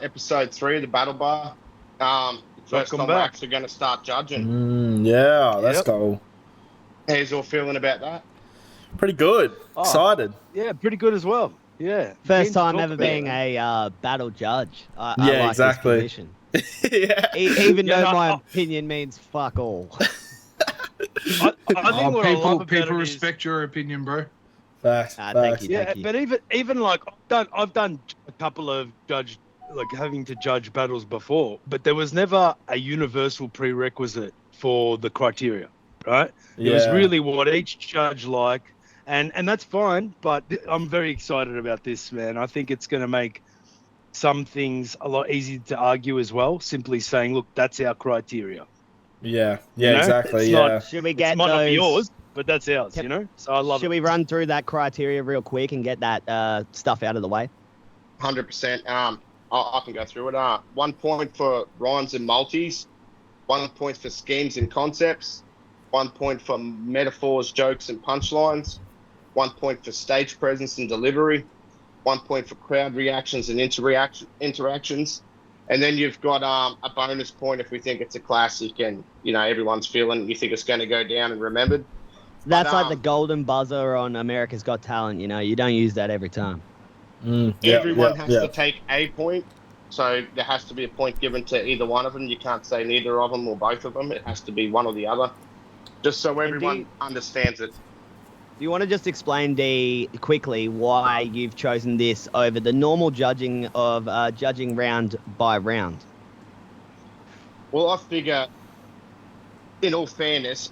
episode 3 of the Battle Bar. First Welcome time we're back. actually going to start judging. Yeah, let's Yep. go. How's all feeling about that? Pretty good. Oh. Excited. Yeah, pretty good as well. Yeah. Keen First to time talk ever about being it. a battle judge. I Yeah, like exactly. this position. Yeah. Even Yeah, though no, my I- opinion means fuck all. I think what I love about people it is- respect your opinion, bro. Facts. Thank facts. you. Yeah, but even like I've done a couple of having to judge battles before, but there was never a universal prerequisite for the criteria, right? It was Yeah. really what each judge liked, and that's fine. But I'm very excited about this, man. I think it's going to make some things a lot easier to argue as well. Simply saying, look, that's our criteria. Yeah. You Yeah, know? exactly. It's Yeah. not- Should we It get might not be those? yours, but that's ours. Yep. You know, so I love Should it. we run through that criteria real quick and get that stuff out of the way? 100%. I can go through it. 1 point for rhymes and multis, 1 point for schemes and concepts, 1 point for metaphors, jokes, and punchlines, 1 point for stage presence and delivery, 1 point for crowd reactions and interactions, and then you've got a bonus point if we think it's a classic and everyone's feeling you think it's going to go down and remembered. That's But, like the golden buzzer on America's Got Talent. You don't use that every time. Everyone has to take a point, so there has to be a point given to either one of them. You can't say neither of them or both of them. It has to be one or the other, just so everyone understands it. Do you want to just explain, D, quickly why you've chosen this over the normal judging of judging round by round? Well, I figure, in all fairness,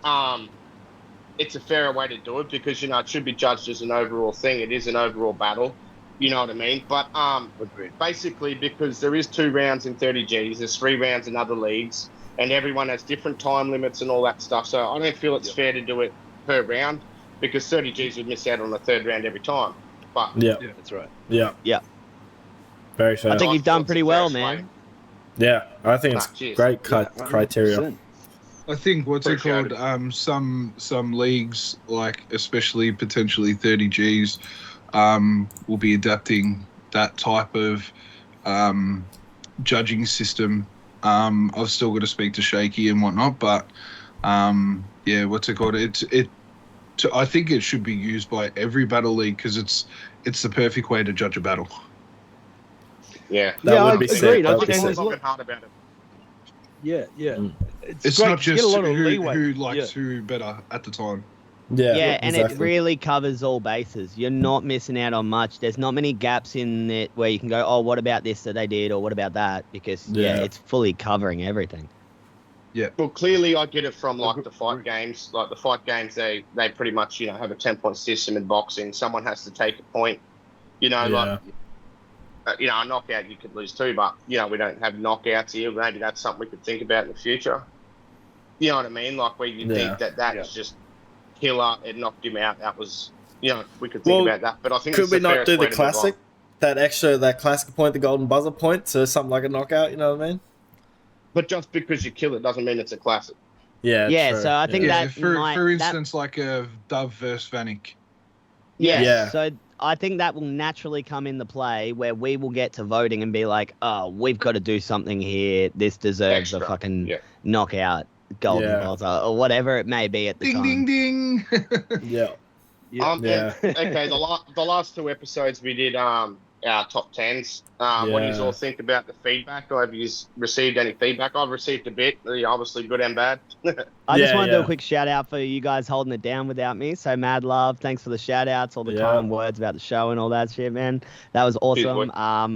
it's a fairer way to do it because it should be judged as an overall thing. It is an overall battle. You know what I mean? But basically, because there is 2 rounds in 30 Gs, there's 3 rounds in other leagues, and everyone has different time limits and all that stuff. So I don't feel it's fair to do it per round because 30 Gs would miss out on the 3rd round every time. But Yeah. Yeah, that's right. Yeah. Yeah. Very fair. I think you've done it's pretty the well, fairest way. man. Yeah. I think it's cheers. great Yeah, criteria. 100%. I think what's it Appreciate called? Some leagues, like especially potentially 30 Gs, will be adapting that type of judging system. I've still got to speak to Shaky and whatnot, but yeah, what's it called? I think it should be used by every battle league because it's the perfect way to judge a battle. Yeah. That I would be agreed. sick. I That would think be there's sick. a I'm working hard about it. Yeah. It's great not to get just a lot of who leeway. likes who better at the time. Yeah. Yeah, and exactly. it really covers all bases. You're not missing out on much. There's not many gaps in it where you can go, oh, what about this that they did, or what about that? Because, Yeah. it's fully covering everything. Well, clearly I get it from like the fight games. Like the fight games, they pretty much have a 10-point system in boxing. Someone has to take a point. Like a knockout you could lose too, but we don't have knockouts here. Maybe that's something we could think about in the future. You know what I mean? Like where you think that is just killer. It knocked him out. That was we could think about that. But I think Could it's we the not fairest do way the to move on. classic? That classic point, the golden buzzer point, so something like a knockout, you know what I mean? But just because you kill it doesn't mean it's a classic. Yeah. Yeah, true. so I think Yeah, that for instance, like a Dove versus Vanek. Yeah. So I think that will naturally come into play where we will get to voting and be like, oh, we've got to do something here. This deserves a Extra. fucking Yeah. knockout, golden Yeah. buzzer, or whatever it may be at the Ding, time. ding, ding. Yeah. Yeah. Okay. The last 2 episodes we did our top 10s. What do you all think about the feedback? Or have you received any feedback? I've received a bit, obviously good and bad. I just want to do yeah. a quick shout out for you guys holding it down without me. So mad love. Thanks for the shout outs, all the kind words about the show and all that shit, man. That was awesome.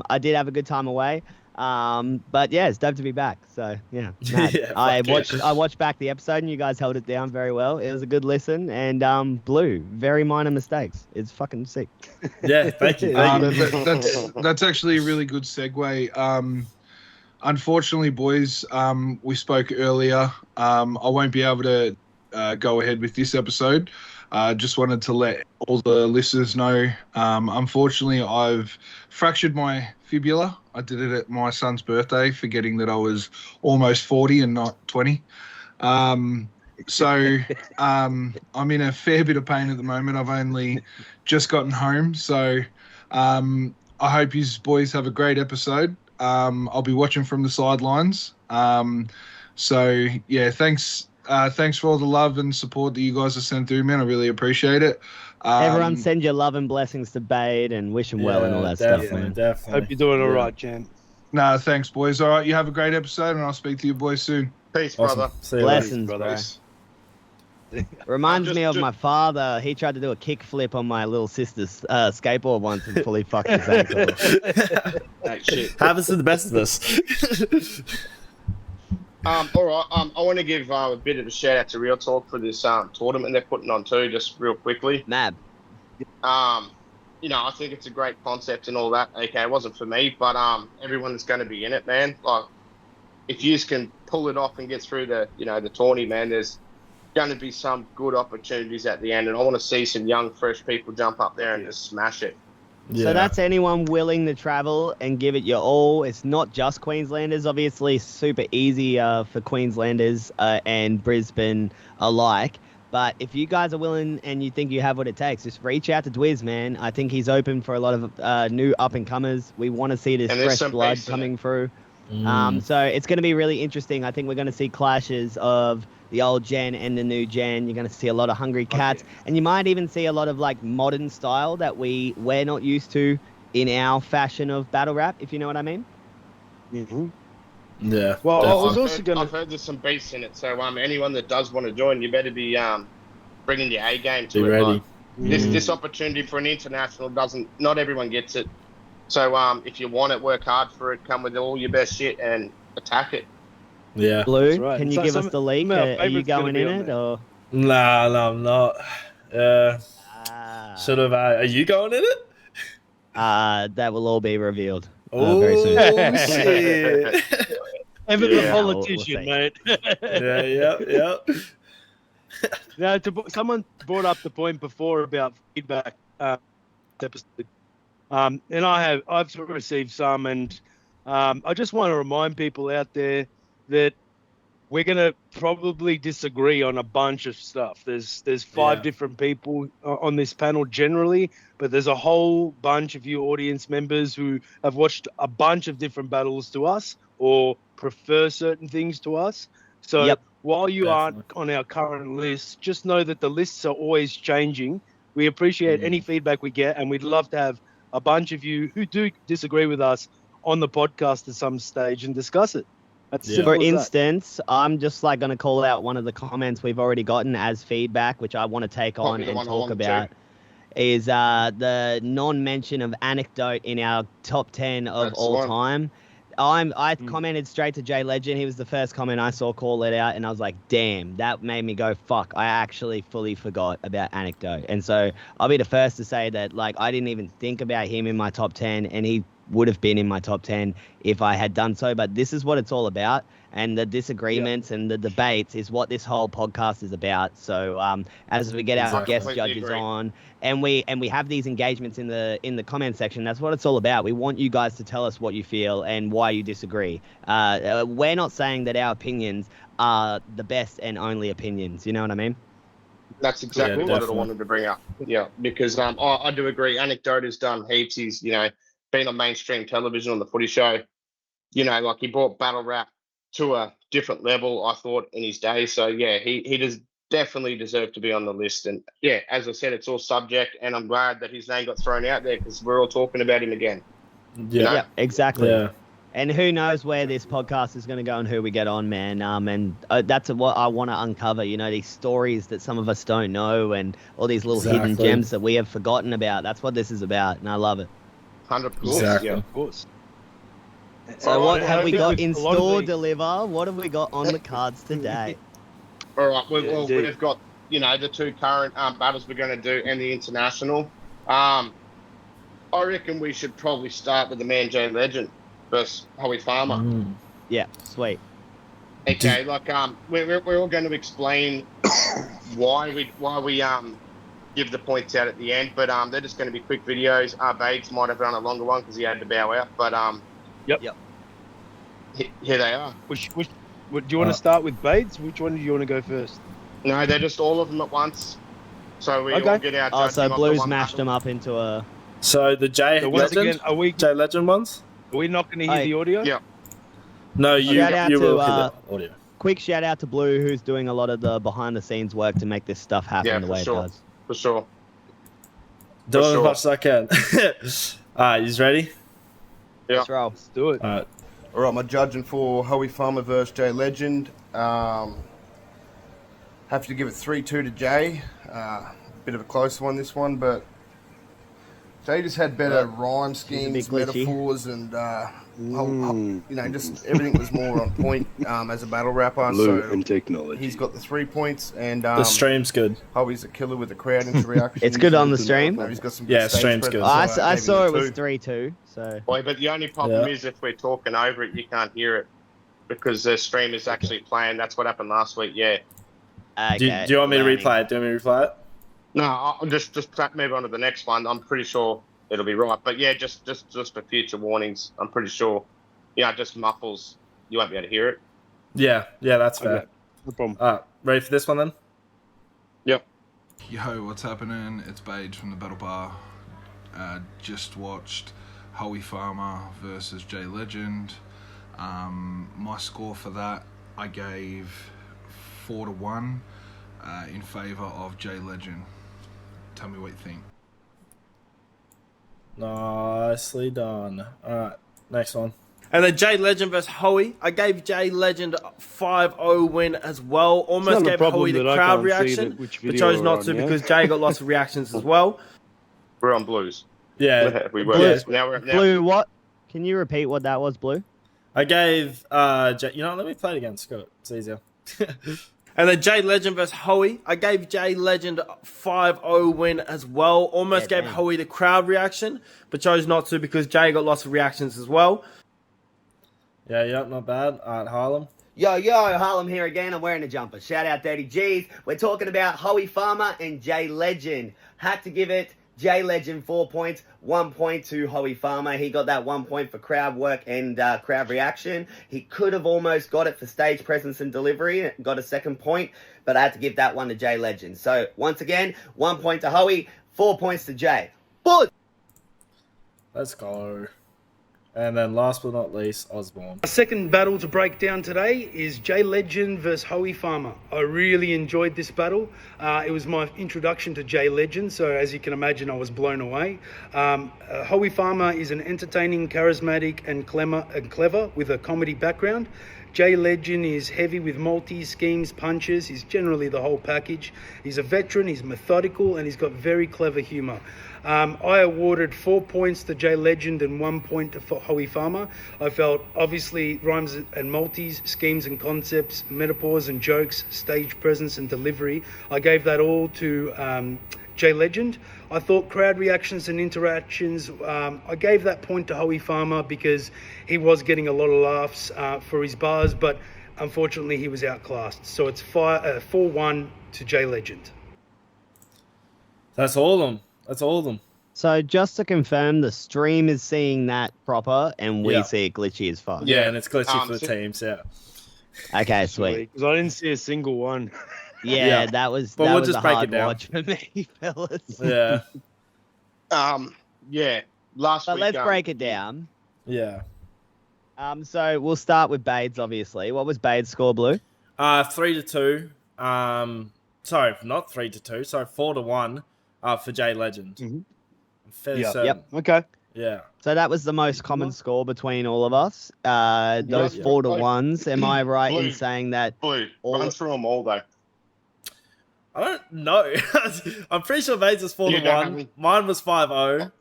I did have a good time away. But yeah, it's dope to be back. So yeah, mad. Yeah, I fuck yeah. watched back the episode and you guys held it down very well. It was a good listen and Blue, very minor mistakes. It's fucking sick. Yeah, thank you. That's actually a really good segue. Unfortunately, boys, we spoke earlier. I won't be able to go ahead with this episode. Just wanted to let all the listeners know. Unfortunately, I've fractured my fibula. I did it at my son's birthday, forgetting that I was almost 40 and not 20. So I'm in a fair bit of pain at the moment. I've only just gotten home. So I hope you boys have a great episode. I'll be watching from the sidelines. So yeah, thanks for all the love and support that you guys have sent through, man. I really appreciate it. Everyone send your love and blessings to Bade and wish him well and all that stuff, man. Definitely. Hope you're doing all right, Jan. Nah, thanks, boys. All right, you have a great episode, and I'll speak to you boys soon. Peace, Awesome. brother. See you Blessings, later. bro. Peace. Reminds me of my father. He tried to do a kickflip on my little sister's skateboard once and fully fucked his ankle. Hey, shit. Happens to the best of us. All right. I want to give a bit of a shout out to Real Talk for this tournament they're putting on too, just real quickly. Mab. I think it's a great concept and all that. Okay, it wasn't for me, but everyone that's going to be in it, man. Like, if you can pull it off and get through the tourney, man, there's going to be some good opportunities at the end, and I want to see some young, fresh people jump up there and just smash it. Yeah. So that's anyone willing to travel and give it your all. It's not just Queenslanders. Obviously, super easy for Queenslanders and Brisbane alike. But if you guys are willing and you think you have what it takes, just reach out to Dwiz, man. I think he's open for a lot of new up-and-comers. We want to see this fresh blood coming through. So it's going to be really interesting. I think we're going to see clashes of the old gen and the new gen. You're going to see a lot of hungry cats. And you might even see a lot of like modern style that we're not used to in our fashion of battle rap, if you know what I mean. Mm-hmm. Yeah. Well, definitely. I was also going to... I've heard there's some beasts in it, so anyone that does want to join, you better be bringing your A game to Be it. ready. Like, this opportunity for an international not everyone gets it. So if you want it, work hard for it, come with all your best shit and attack it. Yeah. Blue, right. can you So give us the leak? Are you going in it or? Nah, no, I'm not. Sort of. Are you going in it? That will all be revealed Oh very soon. shit! Ever the Yeah, politician, mate. yeah. Now, someone brought up the point before about feedback. Episode. And I've received some, and I just want to remind people out there that we're going to probably disagree on a bunch of stuff. There's five different people on this panel generally, but there's a whole bunch of you audience members who have watched a bunch of different battles to us or prefer certain things to us. So while you aren't on our current list, just know that the lists are always changing. We appreciate any feedback we get, and we'd love to have a bunch of you who do disagree with us on the podcast at some stage and discuss it. For instance, I'm just like going to call out one of the comments we've already gotten as feedback, which I want to take on and talk about, is the non-mention of Anecdote in our top 10 of all time. I commented straight to Jay Legend. He was the first comment I saw call it out, and I was like, damn, that made me go, fuck, I actually fully forgot about Anecdote. And so I'll be the first to say that, like, I didn't even think about him in my top 10, and he would have been in my top 10 if I had done so. But this is what it's all about, and the disagreements and the debates is what this whole podcast is about. So as we get our guest judges on and we have these engagements in the comment section, that's what it's all about. We want you guys to tell us what you feel and why you disagree. We're not saying that our opinions are the best and only opinions, you know what I mean? That's exactly what I wanted to bring up. Yeah, because I do agree. Anecdote has done heaps. He's been on mainstream television on the Footy Show. Like he brought battle rap to a different level, I thought, in his day. So yeah, he does definitely deserve to be on the list. And yeah, as I said, it's all subject, and I'm glad that his name got thrown out there because we're all talking about him again. Yeah, exactly. Yeah. And who knows where this podcast is going to go and who we get on, man. And that's what I want to uncover, these stories that some of us don't know and all these little hidden gems that we have forgotten about. That's what this is about, and I love it. 100%. Exactly. Yeah, of course. So what have we got in store, Deliver? What have we got on the cards today? All right. We've got, the two current battles we're going to do and the international. I reckon we should probably start with the man Jay Legend versus Hoey Farmer. Yeah, sweet. Okay, we're all going to explain why we give the points out at the end, but they're just going to be quick videos. Bates might have done a longer one because he had to bow out, but Yep. Here they are. Do you want to start with Bates? Which one do you want to go first? No, they're just all of them at once. So we all get our so Blues mashed them up into a... So the Jay So once Legend? again, Jay Legend ones? Are we not going to hear the audio? Yeah. No, you Shout out will to, hear the audio. Quick shout out to Blue, who's doing a lot of the behind the scenes work to make this stuff happen the way it does. For sure. Do as much as I can. Alright, you ready? Yeah. Let's roll. Let's do it. Alright. All right, my judging for Hoey Farmer versus Jay Legend. Have to give it 3-2 to Jay. Bit of a close one, this one, but Jay just had better rhyme schemes, metaphors, and just everything was more on point as a battle rapper. Blue so and technology. he's got the 3 points, and The stream's good. Hoey's a killer with the crowd interaction. It's good on the stream. He's got some Yeah, stage stream's good. presence, so I gave him saw the it was 2. 3-2. So. Boy, but the only problem is if we're talking over it, you can't hear it because the stream is actually playing. That's what happened last week. Yeah. Okay, Do you want me to replay it? Do you want me to replay it? No, I'll just move on to the next one. I'm pretty sure it'll be right. But yeah, just for future warnings, I'm pretty sure. Yeah, just muffles. You won't be able to hear it. Yeah, that's fair. Okay. No problem. Ready for this one then? Yep. Yo, what's happening? It's Bage from the Battle Bar. Just watched Hoey Farmer versus Jay Legend. My score for that, I gave 4-1 in favour of Jay Legend. Tell me what you think. Nicely done. Alright, next one. And then Jay Legend versus Hoey. I gave Jay Legend a 5-0 win as well. Almost gave Hoey the crowd reaction, but chose not to because Jay got lots of reactions as well. We're on blues. Yeah. We were. Blue. Now Blue, what? Can you repeat what that was, Blue? I gave Jay, let me play it again, Scott. It's easier. And then Jay Legend versus Hoey. I gave Jay Legend a 5-0 win as well. Almost gave Hoey the crowd reaction, but chose not to because Jay got lots of reactions as well. Yeah, not bad. All right, Harlem. Yo, Harlem here again. I'm wearing a jumper. Shout out Dirty G's. We're talking about Hoey Farmer and Jay Legend. Had to give it Jay Legend 4 points, 1 point to Hoey Farmer. He got that 1 point for crowd work and crowd reaction. He could have almost got it for stage presence and delivery, got a 2nd point, but I had to give that one to Jay Legend. So, once again, 1 point to Hoey, 4 points to Jay. But Let's go. And then last but not least, Osborne. Our second battle to break down today is Jay Legend versus Hoey Farmer. I really enjoyed this battle. It was my introduction to Jay Legend, so as you can imagine, I was blown away. Hoey Farmer is an entertaining, charismatic, and clever with a comedy background. Jay Legend is heavy with multis, schemes, punches. He's generally the whole package. He's a veteran, he's methodical, and he's got very clever humor. I awarded 4 points to Jay Legend and 1 point to Hoey Farmer. I felt obviously rhymes and multis, schemes and concepts, metaphors and jokes, stage presence and delivery. I gave that all to Jay Legend. I thought crowd reactions and interactions, I gave that point to Hoey Farmer because he was getting a lot of laughs for his bars, but unfortunately he was outclassed. So it's 4-1 to Jay Legend. That's all of them. So just to confirm, the stream is seeing that proper, and we see it glitchy as fuck. Yeah, and it's glitchy for the teams, Okay, sweet. Because I didn't see a single one. Yeah, that was But that we'll was just a break hard it down. watch for me, fellas. Yeah. Last But week. let's break it down. Yeah. So we'll start with Bades, obviously. What was Bades' score, Blue? 3-2. Sorry, not 3-2. Sorry, 4-1. For Jay Legend. Mm-hmm. I'm fairly certain. Yep. Okay. Yeah. So that was the most common score between all of us. Those 4-1s. Am I right in saying that? Blue, run through them all, though. I don't know. I'm pretty sure Bates was 4-1. Mine was 5-0.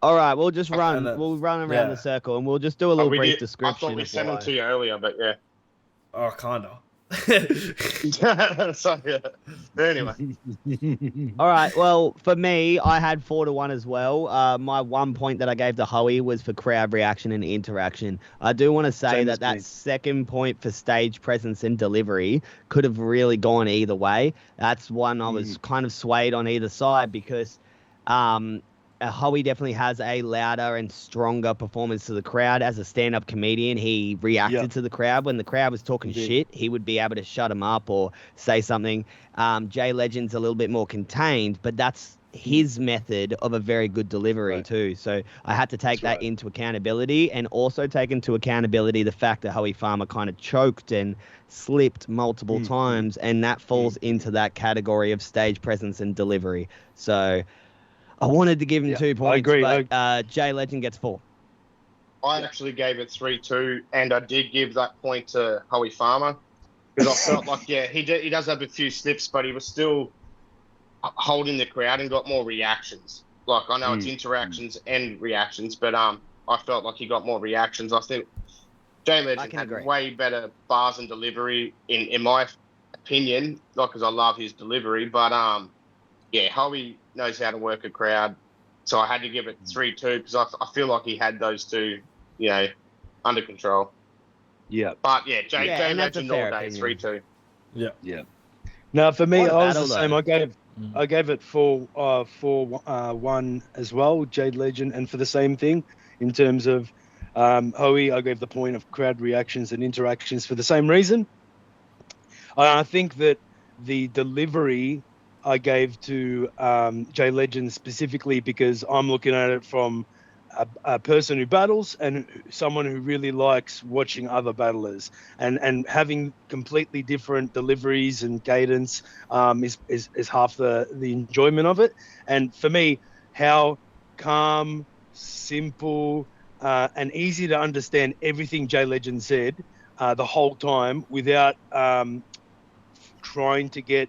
All right, we'll just run. We'll run around the circle, and we'll just do a little brief description. I thought we sent them to you earlier, but yeah. Oh, kind of. So, yeah. Anyway. All right. Well, for me, I had 4-1 as well. My 1 point that I gave to Hoey was for crowd reaction and interaction. I do want to say that 2nd point for stage presence and delivery could have really gone either way. That's one I was kind of swayed on either side because Hoey definitely has a louder and stronger performance to the crowd. As a stand-up comedian, he reacted to the crowd. When the crowd was talking shit, he would be able to shut them up or say something. Jay Legend's a little bit more contained, but that's his method of a very good delivery too. So I had to take that into accountability, and also take into accountability the fact that Hoey Farmer kind of choked and slipped multiple times, and that falls into that category of stage presence and delivery. So I wanted to give him 2 points, agree. but Jay Legend gets 4. I actually gave it 3-2, and I did give that point to Hoey Farmer because I felt like, he does have a few slips, but he was still holding the crowd and got more reactions. Like, I know it's interactions and reactions, but I felt like he got more reactions. I think Jay Legend had way better bars and delivery, in my opinion, not because I love his delivery, but Hoey knows how to work a crowd, so I had to give it 3-2 because I feel like he had those two, under control. Yeah. But Jay Legend all day, 3-2. Yeah. Now for me, I was the same. I gave it 4-1 as well, Jade Legend, and for the same thing in terms of Hoey, I gave the point of crowd reactions and interactions for the same reason. I think that the delivery I gave to Jay Legend specifically because I'm looking at it from a person who battles and someone who really likes watching other battlers, and having completely different deliveries and cadence is half the enjoyment of it. And for me, how calm, simple, and easy to understand everything Jay Legend said the whole time without trying to get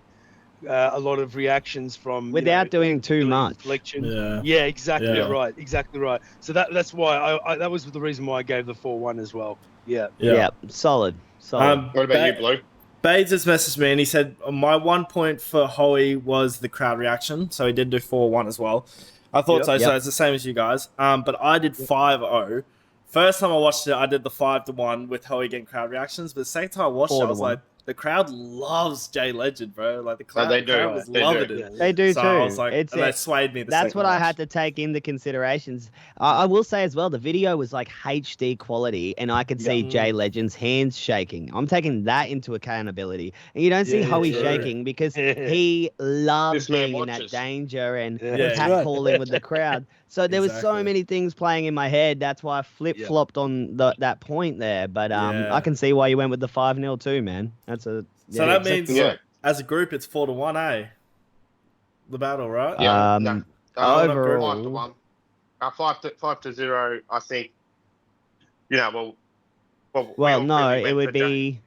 a lot of reactions from without doing too much reflection. Exactly right. So that's why that was the reason why I gave the 4-1 as well. Solid. What about you, Blue? Bates just messaged me and he said my 1 point for Hoey was the crowd reaction, so he did do 4-1 as well. I thought so it's the same as you guys. But I did 5-0. First time I watched it, I did the 5-1 with Hoey getting crowd reactions, but the second time I watched it, I was like, the crowd loves Jay Legend, bro. Like the crowd, was loving it. They do so too. I was like, and they swayed me. That's what I had to take into considerations. I will say as well, the video was like HD quality, and I could see Jay Legend's hands shaking. I'm taking that into accountability, and you don't see Hoey shaking because he loves being in that danger and catcalling with the crowd. So there was so many things playing in my head. That's why I flip-flopped on that point there. But I can see why you went with the 5-0 too, man. So that means as a group it's 4-1, eh? The battle, right? Overall, 5-0. I think. No, it would be.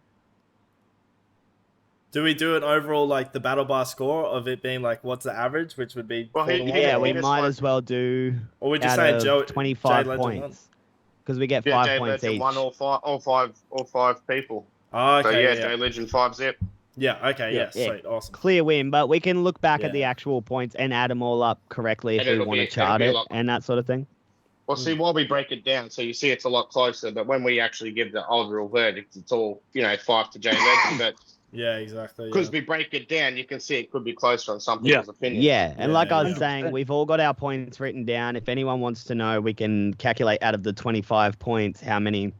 Do we do an overall like the battle bar score of it being like what's the average, which would be? We might as well do. Or we just say 25 points because we get 5 points each. Won all five people. Oh, okay. So Jay Legend 5-0. Yeah. Okay. Sweet. Awesome. Clear win, but we can look back at the actual points and add them all up correctly if we want to chart it and that sort of thing. Well, see, while we break it down, so you see it's a lot closer. But when we actually give the overall verdict, it's all 5 to Jay Legend. But exactly. Because we break it down, you can see it could be closer on some people's opinion. And like I was saying, we've all got our points written down. If anyone wants to know, we can calculate out of the 25 points how many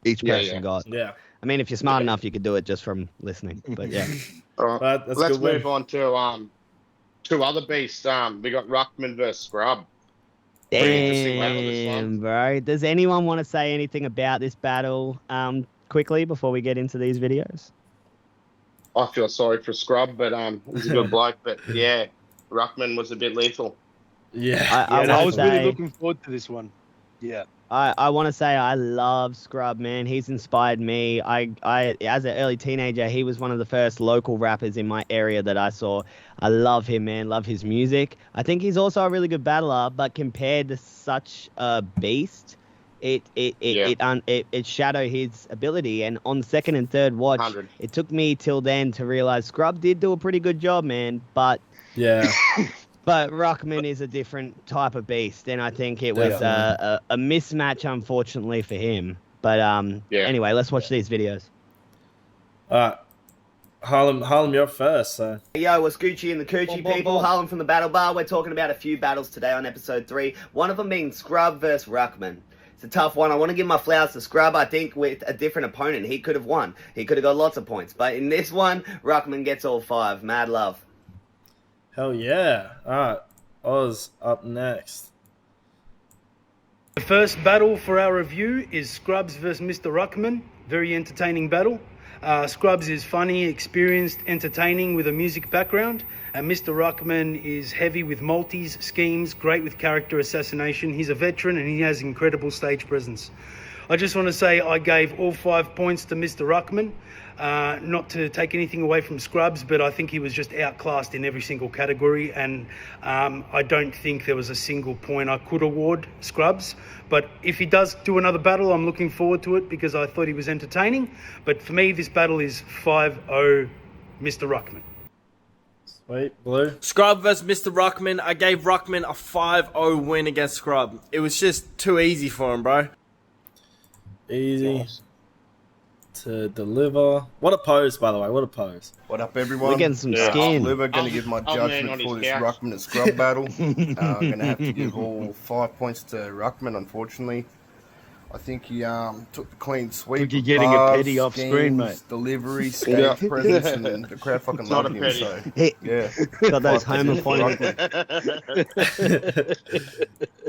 each person got. Yeah. I mean, if you're smart enough, you could do it just from listening. But All right. Let's move on to two other beasts. We got Ruckman versus Skrub. Damn, bro. Does anyone want to say anything about this battle quickly before we get into these videos? I feel sorry for Skrub, but he's a good bloke. But Ruckman was a bit lethal. I was really looking forward to this one. Yeah. I want to say I love Skrub, man. He's inspired me. I as an early teenager, he was one of the first local rappers in my area that I saw. I love him, man. Love his music. I think he's also a really good battler, but compared to such a beast, it shadowed his ability. And on second and third watch, 100. It took me till then to realize Skrub did do a pretty good job, man. But But Ruckman is a different type of beast, and I think it was a mismatch, unfortunately, for him. But anyway, let's watch these videos. Harlem, you're first. So. Yo, what's Gucci and the Coochie people? Harlem from the Battle Bar. We're talking about a few battles today on episode 3. One of them being Skrub versus Ruckman. It's a tough one. I want to give my flowers to Skrub. I think with a different opponent, he could have won. He could have got lots of points. But in this one, Ruckman gets all 5. Mad love. Hell yeah. All right. Oz up next. The first battle for our review is Scrubs versus Mr. Ruckman. Very entertaining battle. Scrubs is funny, experienced, entertaining with a music background. And Mr. Ruckman is heavy with multis, schemes, great with character assassination. He's a veteran and he has incredible stage presence. I just want to say I gave all 5 points to Mr. Ruckman. Not to take anything away from Scrubs, but I think he was just outclassed in every single category, and I don't think there was a single point I could award Scrubs. But if he does do another battle, I'm looking forward to it because I thought he was entertaining. But for me, this battle is 5-0 Mr. Ruckman. Sweet, Blue. Scrub versus Mr. Ruckman. I gave Ruckman a 5-0 win against Scrub. It was just too easy for him, bro. Easy to deliver. What a pose, by the way. What a pose. What up, everyone? We're getting some skin. Going to give my judgment for this Ruckman and Scrub battle. I'm going to have to give all 5 points to Ruckman, unfortunately. I think he took the clean sweep. Think you're getting a petty off screen, mate. Delivery, stage presence, and the crowd fucking loved him. So, yeah. Got those home appointments.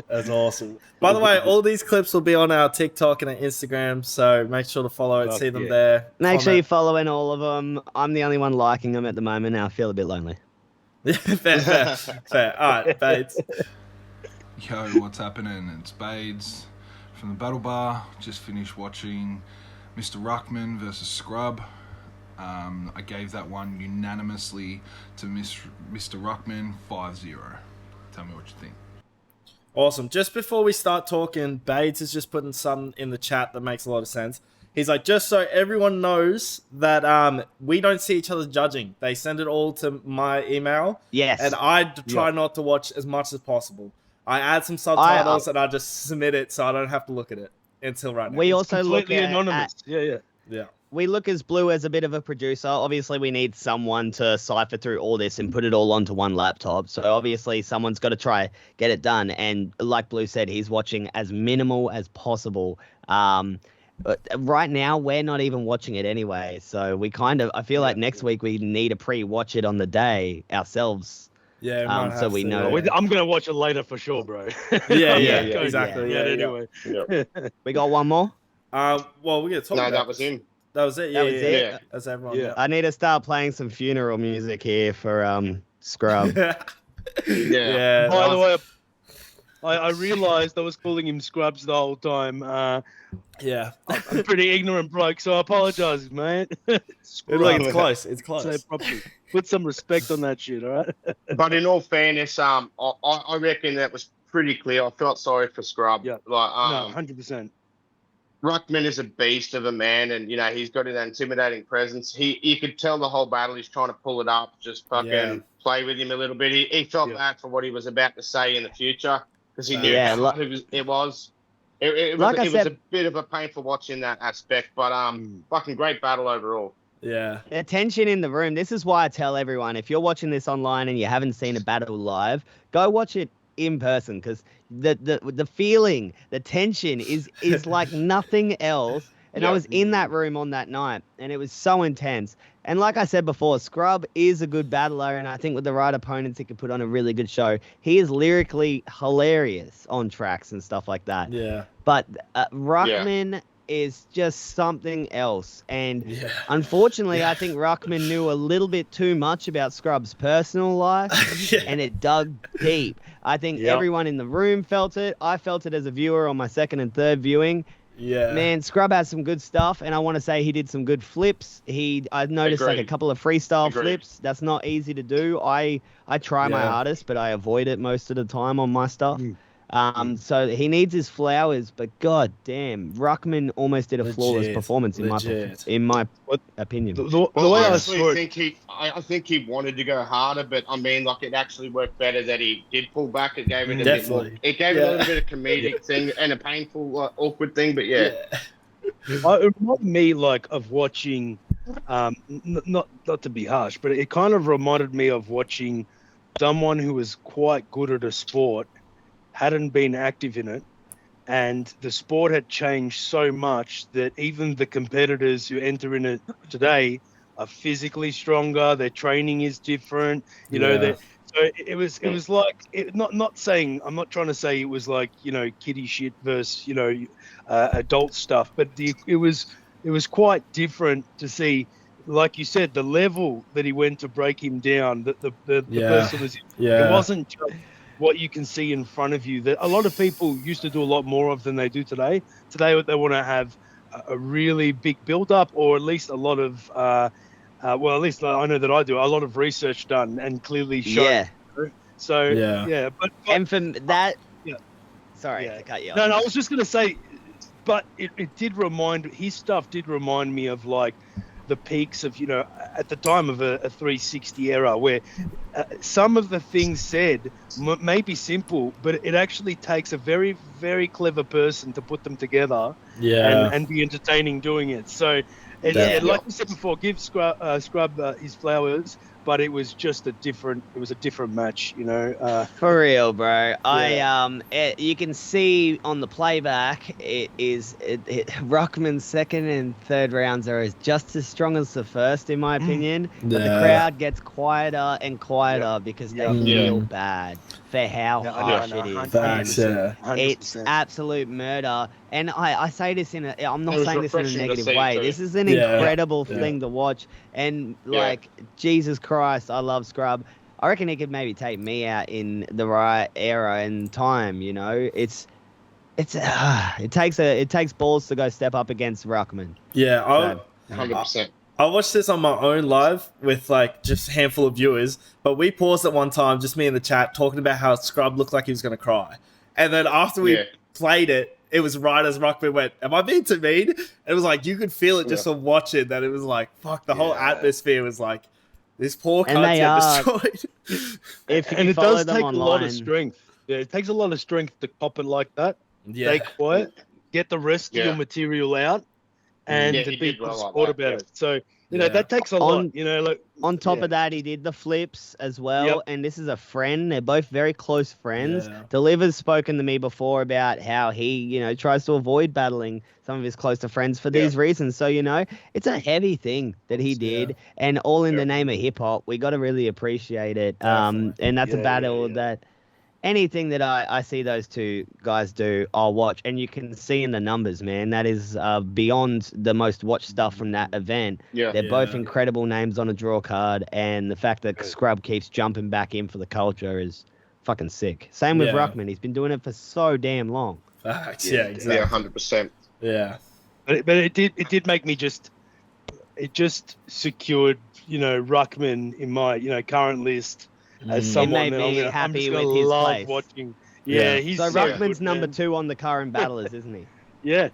That's awesome. By the way, all these clips will be on our TikTok and our Instagram, so make sure to follow it, see them there. Make sure you're following all of them. I'm the only one liking them at the moment. Now I feel a bit lonely. Fair. All right, Bates. Yo, what's happening? It's Bades from the Battle Bar. Just finished watching Mr. Ruckman versus Scrub. I gave that one unanimously to Mr. Ruckman, 5-0. Tell me what you think. Awesome. Just before we start talking, Bates is just putting something in the chat that makes a lot of sense. He's like, just so everyone knows that we don't see each other judging. They send it all to my email. Yes. And I try not to watch as much as possible. I add some subtitles and I just submit it so I don't have to look at it until right now. We also look Completely anonymous. Yeah. We look as Blue as a bit of a producer. Obviously, we need someone to cipher through all this and put it all onto one laptop. So obviously, someone's got to try get it done. And like Blue said, he's watching as minimal as possible. But right now, we're not even watching it anyway. So I feel like next week we need to pre-watch it on the day ourselves. Yeah, so we know. I'm going to watch it later for sure, bro. Yeah, exactly. Yeah, anyway. We got one more? Well, we're going to talk about that was him. That was it. Yeah. That's everyone. Yeah. I need to start playing some funeral music here for Scrub. Yeah. By the way, I realised I was calling him Scrubs the whole time. Yeah. I'm pretty ignorant bloke, so I apologise, mate. It's close. It's close. Say properly. Put some respect on that shit, all right? But in all fairness, I reckon that was pretty clear. I felt sorry for Scrub. Yeah. Like, No, 100%. Ruckman is a beast of a man, and he's got an intimidating presence. You could tell the whole battle he's trying to pull it up, just fucking play with him a little bit. He felt bad for what he was about to say in the future because he knew how hard it was. It was a bit of a painful watch in that aspect, but fucking great battle overall. Yeah. The tension in the room. This is why I tell everyone, if you're watching this online and you haven't seen a battle live, go watch it in person because the feeling, the tension is like nothing else. And I was in that room on that night and it was so intense. And like I said before, Scrub is a good battler, and I think with the right opponents, he could put on a really good show. He is lyrically hilarious on tracks and stuff like that. Yeah. But Ruckman is just something else. And unfortunately, I think Ruckman knew a little bit too much about Scrub's personal life, and it dug deep. I think everyone in the room felt it. I felt it as a viewer on my second and third viewing. Yeah. Man, Scrub has some good stuff, and I want to say he did some good flips. I noticed like a couple of freestyle flips. That's not easy to do. I try my hardest, but I avoid it most of the time on my stuff. So he needs his flowers, but god damn, Ruckman almost did a flawless performance in my opinion. The way I saw it, I think he wanted to go harder, but I mean, like, it actually worked better that he did pull back. It gave it a bit more. It gave it a little bit of comedic thing and a painful, awkward thing, but It reminded me of watching, not to be harsh, but it kind of reminded me of watching someone who was quite good at a sport, hadn't been active in it, and the sport had changed so much that even the competitors who enter in it today are physically stronger, their training is different, so So it was like not saying, I'm not trying to say it was like, kiddie shit versus adult stuff, but it was quite different to see, like you said, the level that he went to break him down. The person was. Yeah. It wasn't just what you can see in front of you. That a lot of people used to do a lot more of than they do today. Today, they want to have a really big build-up, or at least a lot of. Well, at least I know that I do a lot of research done and clearly shown. Yeah. So but and from that, yeah. Sorry to cut you off. No, I was just gonna say, but it did remind, his stuff did remind me of like the peaks of at the time of a 360 era, where some of the things said may be simple, but it actually takes a very, very clever person to put them together and be entertaining doing it. So like you said before, give Skrub his flowers, but it was just a different match, For real, bro. You can see on the playback, Ruckman's second and third rounds are just as strong as the first, in my opinion. But the crowd gets quieter and quieter because they feel bad for how harsh it is. It's absolute murder. And I say this I'm not saying this in a negative way. This is an incredible thing to watch. And Jesus Christ, I love Skrub. I reckon he could maybe take me out in the right era and time. It takes balls to go step up against Ruckman. Yeah, 100%. I watched this on my own live with just a handful of viewers, but we paused at one time, just me in the chat, talking about how Skrub looked like he was going to cry. And then after we played it, it was right as Ruckman went, am I being too mean? And it was like, you could feel it just from watching, that it was like, fuck, the whole atmosphere was like, this poor cunt's get destroyed. And it does take a lot of strength. Yeah, it takes a lot of strength to cop it like that. Yeah. Stay quiet, get the rest of your material out, and to be sport about it. So, that takes a lot. On top of that, he did the flips as well. And this is a friend. They're both very close friends. Deliver's spoken to me before about how he, tries to avoid battling some of his closer friends for these reasons. So, it's a heavy thing that he did, and all in the name of hip hop. We got to really appreciate it. And that's a battle that anything that I see those two guys do, I'll watch. And you can see in the numbers, man, that is beyond the most watched stuff from that event. They're both incredible names on a draw card. And the fact that Skrub keeps jumping back in for the culture is fucking sick. Same with Ruckman. He's been doing it for so damn long. Facts. Yeah, exactly. Yeah, 100%. Yeah. But it did make me it just secured, Ruckman in my, current list. As someone it made me happy with his place. Watching. He's so Ruckman's number 2 on the current battlers, isn't he? Yeah.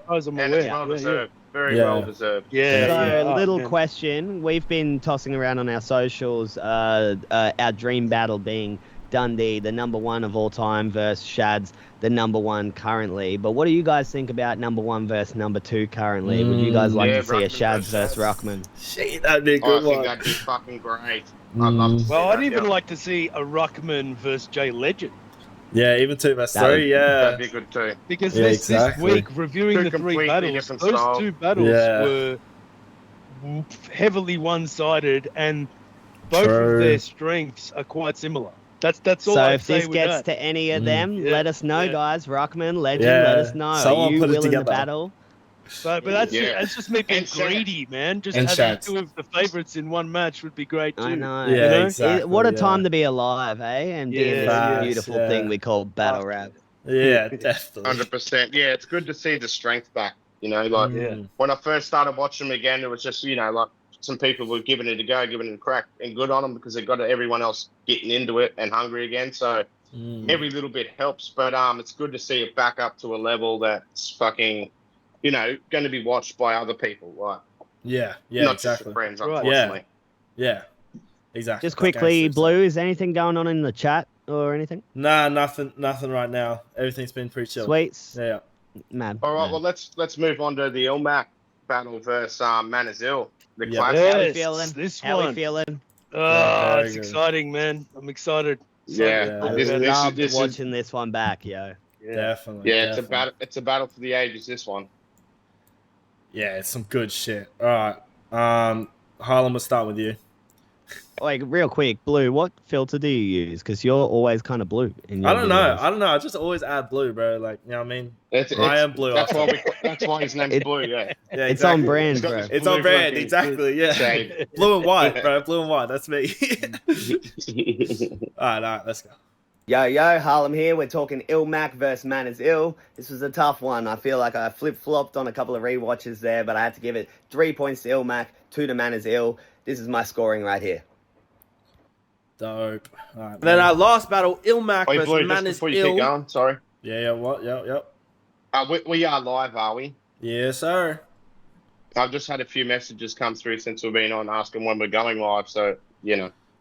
As well deserved. Very well deserved. So little question. We've been tossing around on our socials our dream battle being Dundee, the number 1 of all time, versus Shads, the number 1 currently. But what do you guys think about number 1 versus number 2 currently? Would you guys like to see a Shads versus Ruckman? Shit, that'd be a good one. I think that'd be fucking great. I'd love to see I'd even like to see a Ruckman versus Jay Legend. Yeah, even 2 versus 3, That'd be good too. Because this week, reviewing the 3 battles, those 2 battles were heavily one-sided, and both of their strengths are quite similar. That's all. So I'd if say this gets to any of them, let us know, guys. Ruckman, Legend, let us know. Someone are you put it willing together. to battle? But that's just me being greedy, man. Just having 2 of the favorites in one match would be great too. I know. Yeah, exactly, what a time to be alive, eh? And doing this beautiful thing we call battle rap. Yeah, definitely. 100%. Yeah, it's good to see the strength back. When I first started watching them again, it was just some people were giving it a go, giving it a crack, and good on them because they got everyone else getting into it and hungry again. So every little bit helps. But it's good to see it back up to a level that's fucking, going to be watched by other people. Like, not just your friends, unfortunately. Yeah, exactly. Just quickly, Blue, is anything going on in the chat or anything? Nah, nothing right now. Everything's been pretty chill. Sweets. Yeah. Man. All right, well let's move on to the Illmac battle versus Manaz Ill. The classic. How we feeling? How we feeling? It's exciting, man. I'm excited. Yeah. I loved watching this one back, yo. Definitely. Yeah, it's a battle for the ages, this one. Yeah, it's some good shit. All right. Harlem, we'll start with you. Like, real quick, Blue, what filter do you use? Because you're always kind of blue. I don't know. I just always add blue, bro. Like, you know what I mean? I am blue. That's why his name's Blue, yeah. Yeah, It's on brand, bro. It's on brand, exactly. Yeah. Shade. Blue and white, bro. Blue and white. That's me. All right, let's go. Yo, Harlem here. We're talking Illmac versus Manaz Ill. This was a tough one. I feel like I flip-flopped on a couple of rewatches there, but I had to give it 3 points to Illmac, 2 to Manaz Ill. This is my scoring right here. Dope. All right, then our last battle, Illmac versus Blue, Manaz before you Ill. keep going, sorry. Yeah, what? Yep. We are live, are we? Yes, sir. I've just had a few messages come through since we've been on asking when we're going live, so,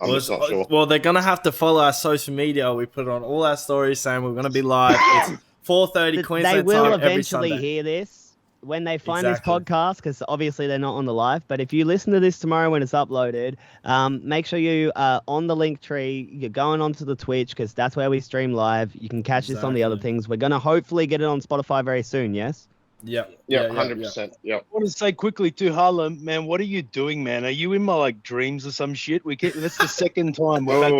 I'm just not sure. Well, they're going to have to follow our social media. We put it on all our stories saying we're going to be live. It's 4:30 Queensland time. They will every eventually Sunday. hear this when they find Exactly. this podcast, because obviously they're not on the live. But if you listen to this tomorrow when it's uploaded, make sure you are on the link tree. You're going onto the Twitch, because that's where we stream live. You can catch this on the other things. We're going to hopefully get it on Spotify very soon, yes? Yep. Yeah, 100%. Yep. I want to say quickly to Harlem, man, what are you doing, man? Are you in my dreams or some shit? That's the second time we're at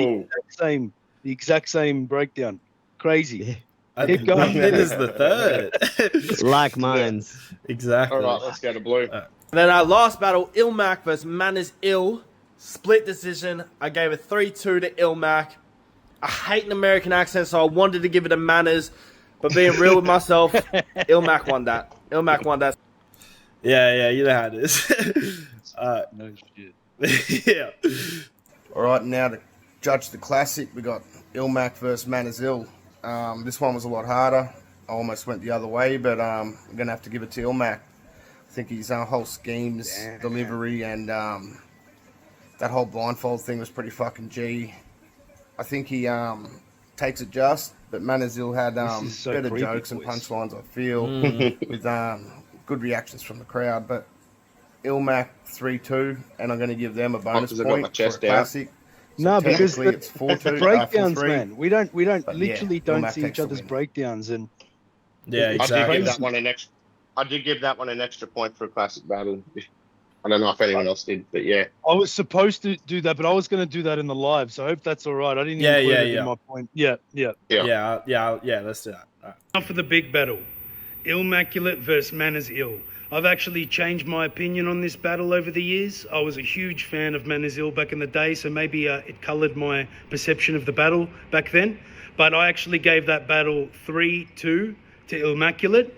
the exact same breakdown. Crazy. Keep going. It is the third. Like mines. Exactly. All right, let's go to Blue. Then our last battle, Illmac versus Manaz Ill. Split decision. I gave it 3-2 to Illmac. I hate an American accent, so I wanted to give it a Manaz. But being real with myself, Illmac won that. Yeah, you know how it is. No shit. Yeah. All right, now to judge the classic, we got Illmac versus Manaz Ill. This one was a lot harder. I almost went the other way, but I'm going to have to give it to Illmac. I think his whole schemes, delivery, and that whole blindfold thing was pretty fucking G. I think he takes it just, but Manaz Ill had better jokes and punchlines, I feel, with good reactions from the crowd. But Illmac 3-2, and I'm going to give them a bonus point for a classic. So no, because it's 4-2, the breakdowns, 4-3. man. We don't But literally yeah, don't Illmac see takes each the other's win. breakdowns, and Yeah, I exactly. did give that one an extra. I did give that one an extra point for a classic battle. I don't know if anyone else did, but yeah. I was supposed to do that, but I was going to do that in the live, so I hope that's all right. I didn't include it in my point. Yeah. Let's do that. All right. Now for the big battle, Illmaculate versus Manaz Ill. I've actually changed my opinion on this battle over the years. I was a huge fan of Manaz Ill back in the day, so maybe it coloured my perception of the battle back then. But I actually gave that battle 3-2 to Illmaculate.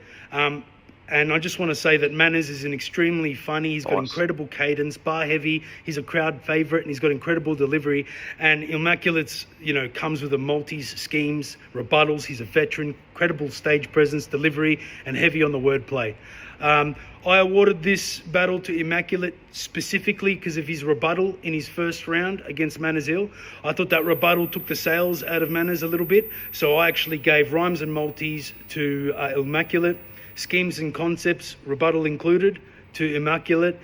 And I just want to say that Manaz is an extremely funny. He's got incredible cadence, bar heavy. He's a crowd favourite, and he's got incredible delivery. And Immaculate's, comes with a multis, schemes, rebuttals. He's a veteran, incredible stage presence, delivery, and heavy on the wordplay. I awarded this battle to Immaculate specifically because of his rebuttal in his first round against Manaz Ill. I thought that rebuttal took the sails out of Manaz a little bit, so I actually gave rhymes and multis to Immaculate. Schemes and concepts, rebuttal included, to Immaculate.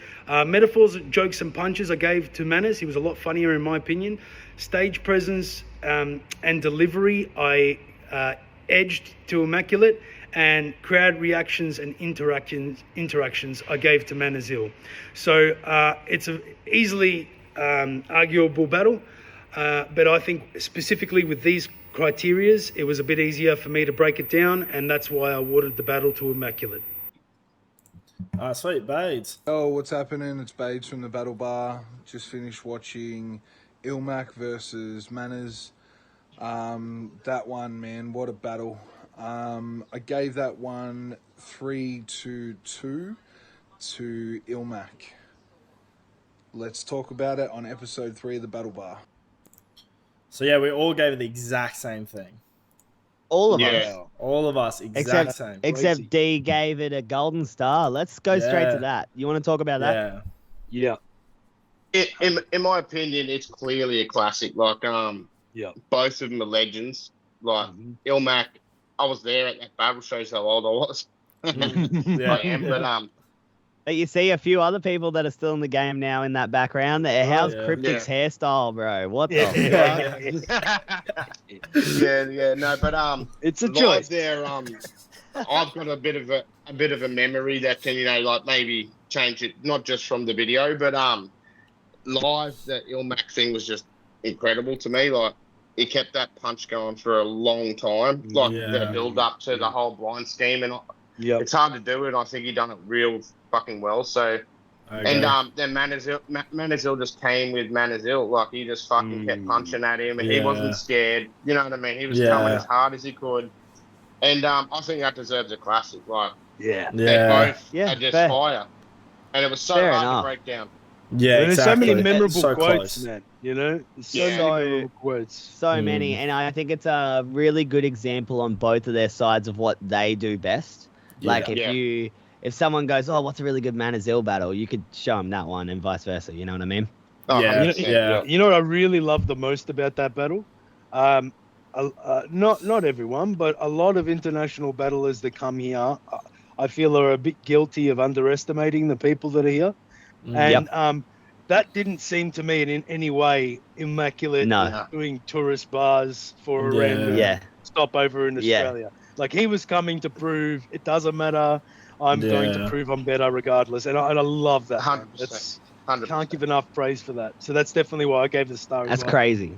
Metaphors, jokes and punches I gave to Manaz. He was a lot funnier in my opinion. Stage presence and delivery I edged to Immaculate. And crowd reactions and interactions I gave to Manaz Ill. So it's an easily arguable battle, but I think specifically with these criterias, it was a bit easier for me to break it down, and that's why I awarded the battle to Immaculate. Sweet, Bades. Oh, what's happening? It's Bades from the Battle Bar. Just finished watching Illmac versus Manaz. That one, man, what a battle. I gave that one 3-2 to Illmac. Let's talk about it on episode 3 of the Battle Bar. So yeah, we all gave it the exact same thing. All of us. All of us, exact same. Except D gave it a golden star. Let's go straight to that. You want to talk about that? Yeah. In my opinion, it's clearly a classic. Like, both of them are legends. Like, Illmac, I was there at that battle, shows how old I was. I am, but you see a few other people that are still in the game now in that background. How's Cryptic's hairstyle, bro? What the fuck? It's a choice. There, I've got a bit of a memory that can, maybe change it, not just from the video, but live, that Ilmac thing was just incredible to me. Like, he kept that punch going for a long time. Like, the build up to the whole blind scheme, and it's hard to do it. I think he done it real fucking well. So, and then Manaz Ill just came with Manaz Ill. Like, he just fucking kept punching at him, and he wasn't scared. You know what I mean? He was coming as hard as he could. And I think that deserves a classic. Like, they both are just fire. And it was so hard to break down. Yeah, there's so many memorable so quotes, close. man. You know, so many memorable quotes. So many, and I think it's a really good example on both of their sides of what they do best. Like if someone goes, "Oh, what's a really good Manaz Ill battle?" You could show them that one, and vice versa. You know what I mean? You know what I really love the most about that battle? Not everyone, but a lot of international battlers that come here, I feel are a bit guilty of underestimating the people that are here. And that didn't seem to me in any way Immaculate doing tourist bars for a random stopover in Australia. Like, he was coming to prove it doesn't matter. I'm going to prove I'm better regardless. And I love that. 100%. 100%. Can't give enough praise for that. So that's definitely why I gave the star. That's crazy.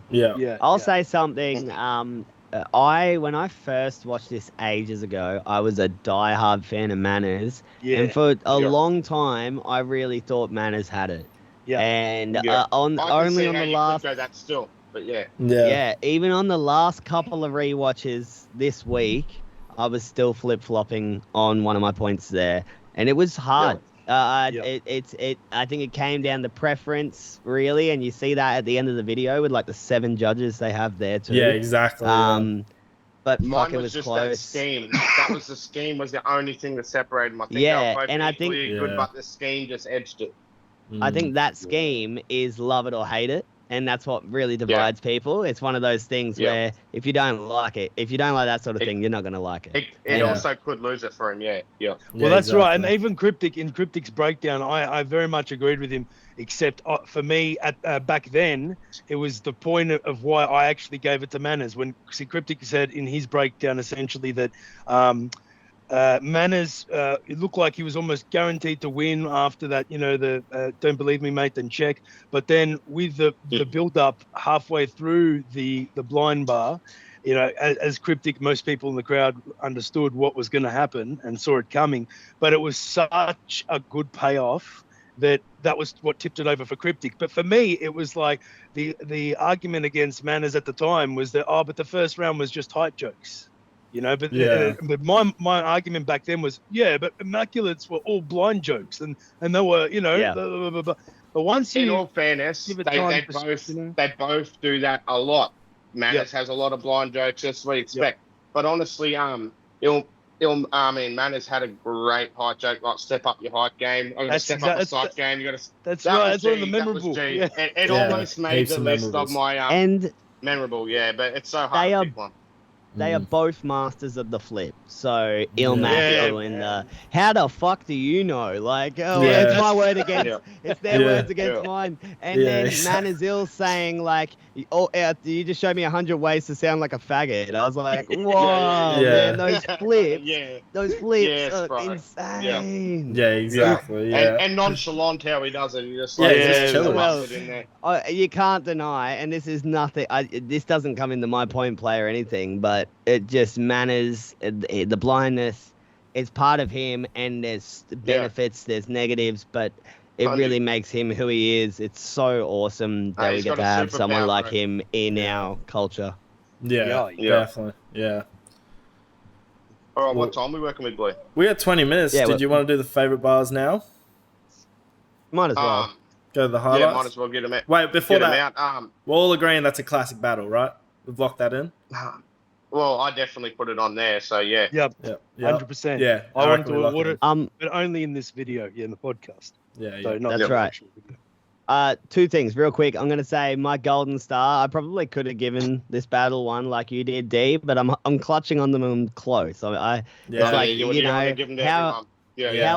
I'll say something. When I first watched this ages ago, I was a diehard fan of Manaz, and for a long time, I really thought Manaz had it. And only on the last. Go that still, but even on the last couple of rewatches this week, I was still flip flopping on one of my points there, and it was hard. I think it came down to preference, really, and you see that at the end of the video with like the 7 judges they have there too. Yeah, exactly. But mine fuck, it was just close. That scheme. That was the scheme. Was the only thing that separated them. I think Yeah, they were both and I think- equally good, but the scheme just edged it. I think that scheme is love it or hate it, and that's what really divides people. It's one of those things where if you don't like it, if you don't like that sort of thing, you're not going to like it. It also could lose it for him, Well, that's right. And even Cryptic's breakdown, I very much agreed with him, except for me, back then, it was the point of why I actually gave it to Manaz. When Cryptic said in his breakdown, essentially, that Manaz, it looked like he was almost guaranteed to win after that, the don't believe me, mate, then check. But then with the build-up halfway through the blind bar, as Cryptic, most people in the crowd understood what was going to happen and saw it coming. But it was such a good payoff that was what tipped it over for Cryptic. But for me, it was like the argument against Manaz at the time was that, but the first round was just height jokes. But my argument back then was, but Immaculates were all blind jokes, and they were, but once you, in all fairness, they both do that a lot. Manaz has a lot of blind jokes, that's what you expect. But honestly, Manaz had a great height joke, like step up your height game. I'm going to step up the sight game. You got to. That's right. That's one of the memorable. It almost made the list of my and memorable. But it's so hard to pick one. They are both masters of the flip. So Illmaculate and how the fuck do you know? Like, it's my word against it's their words against mine. And then Manaz Ill saying like, you just showed me 100 ways to sound like a faggot. I was like, whoa, man, those flips are insane. Yeah, exactly. And nonchalant how he does it. He just just it in there. You can't deny, and this is nothing. This doesn't come into my point play or anything, but it just Manaz the blindness. It's part of him, and there's benefits, there's negatives, but it really makes him who he is. It's so awesome that we get to have someone like him in our culture. Yeah, definitely. Yeah. All right, what time are we working with, boy? We got 20 minutes. Did you want to do the favourite bars now? Might as well. Go to the highlights? Yeah, might as well get them out. Wait, before that, we're all agreeing that's a classic battle, right? We've locked that in? Well, I definitely put it on there, so yeah. Yep. 100%. Yeah. I wanted to award it, but only in this video, in the podcast. So that's right. 2 things real quick. I'm going to say my golden star. I probably could have given this battle one like you did, D, but I'm clutching on them and I'm close. How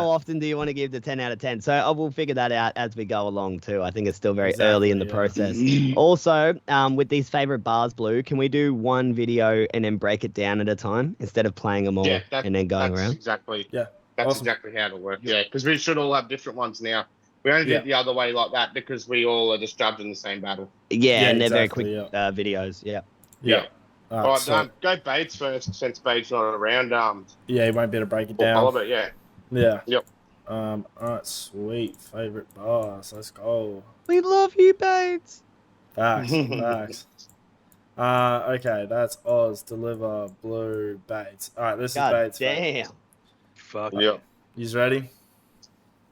often do you want to give the 10 out of 10? So I will figure that out as we go along too. I think it's still very early in the process. Also, with these favorite bars, Blue, can we do one video and then break it down at a time instead of playing them all and then going around? Exactly. Yeah. That's exactly how it'll work. Yeah, because we should all have different ones now. We only did it the other way like that because we all are just judging the same battle. Yeah, and they're very quick videos. Yeah. All right, go Bates first since Bates not around. Yeah, he won't be able to break it down. Oliver, yeah. Yep. All right, sweet. Favorite bars. Let's go. We love you, Bates. Facts. Okay, that's Oz, Deliver, Blue, Bates. All right, this is Bates. Damn. Fuck. Yep. You ready?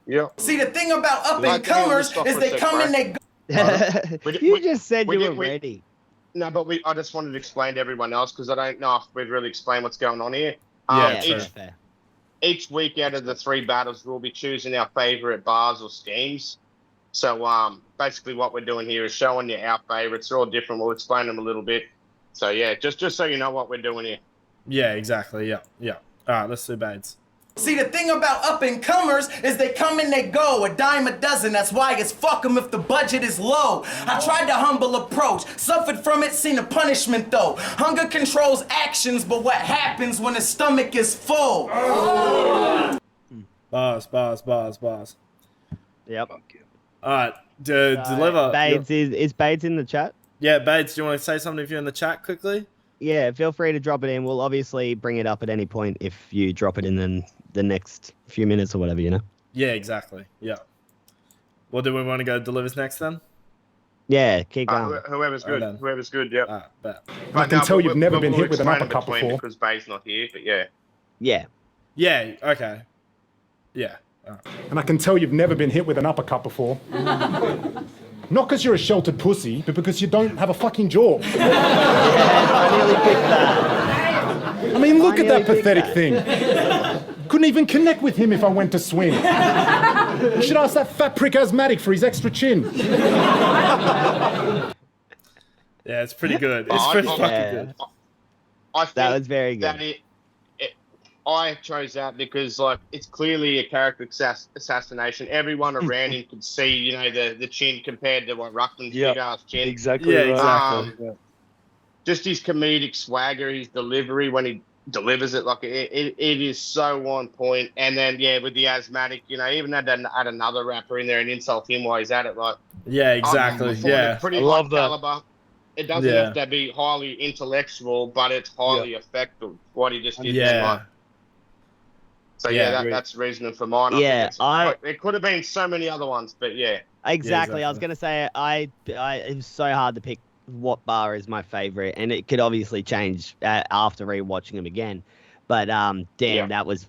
Yep. See, the thing about up-and-comers is they come and they go. You just said you were ready. No, but I just wanted to explain to everyone else because I don't know if we've really explained what's going on here. Fair. Each week out of the 3 battles, we'll be choosing our favourite bars or schemes. So basically what we're doing here is showing you our favourites. They're all different. We'll explain them a little bit. So, yeah, just so you know what we're doing here. Yeah, exactly. Yeah. All right, let's do Bates. See, the thing about up-and-comers is they come and they go, a dime a dozen. That's why it's fuck 'em if the budget is low. I tried the humble approach, suffered from it, seen a punishment though. Hunger controls actions, but what happens when the stomach is full? Bars. Yep. All right, Deliver. Bates, is Bates in the chat? Yeah, Bates, do you want to say something if you're in the chat quickly? Yeah, feel free to drop it in. We'll obviously bring it up at any point if you drop it in the next few minutes or whatever, you know? Yeah, exactly. Yeah. Well, do we want to go Delivers next then? Yeah, keep going. Whoever's good. Whoever's good, yeah. I can tell you've never been hit with an uppercut before. Because Bay's not here, but yeah. Yeah, okay. Yeah. And I can tell you've never been hit with an uppercut before. Not because you're a sheltered pussy, but because you don't have a fucking jaw. I nearly picked that. I mean, look at that pathetic thing. Couldn't even connect with him if I went to swing. You should ask that fat prick asthmatic for his extra chin. Yeah, it's pretty good. It's pretty fucking good. I think that was very good. I chose that because, like, it's clearly a character assassination. Everyone around him could see, you know, the chin compared to what Ruckman's big-ass chin. Exactly. Yeah, exactly. Just his comedic swagger, his delivery when he delivers it, like, it is so on point. And then, with the asthmatic, you know, even add another rapper in there and insult him while he's at it, like... Yeah, exactly, Pretty I love that. Caliber. It doesn't have to be highly intellectual, but it's highly effective, what he just did there, like. So that's reasoning for mine. It could have been so many other ones, but Exactly. I was gonna say it was so hard to pick what bar is my favorite, and it could obviously change after rewatching them again. But that was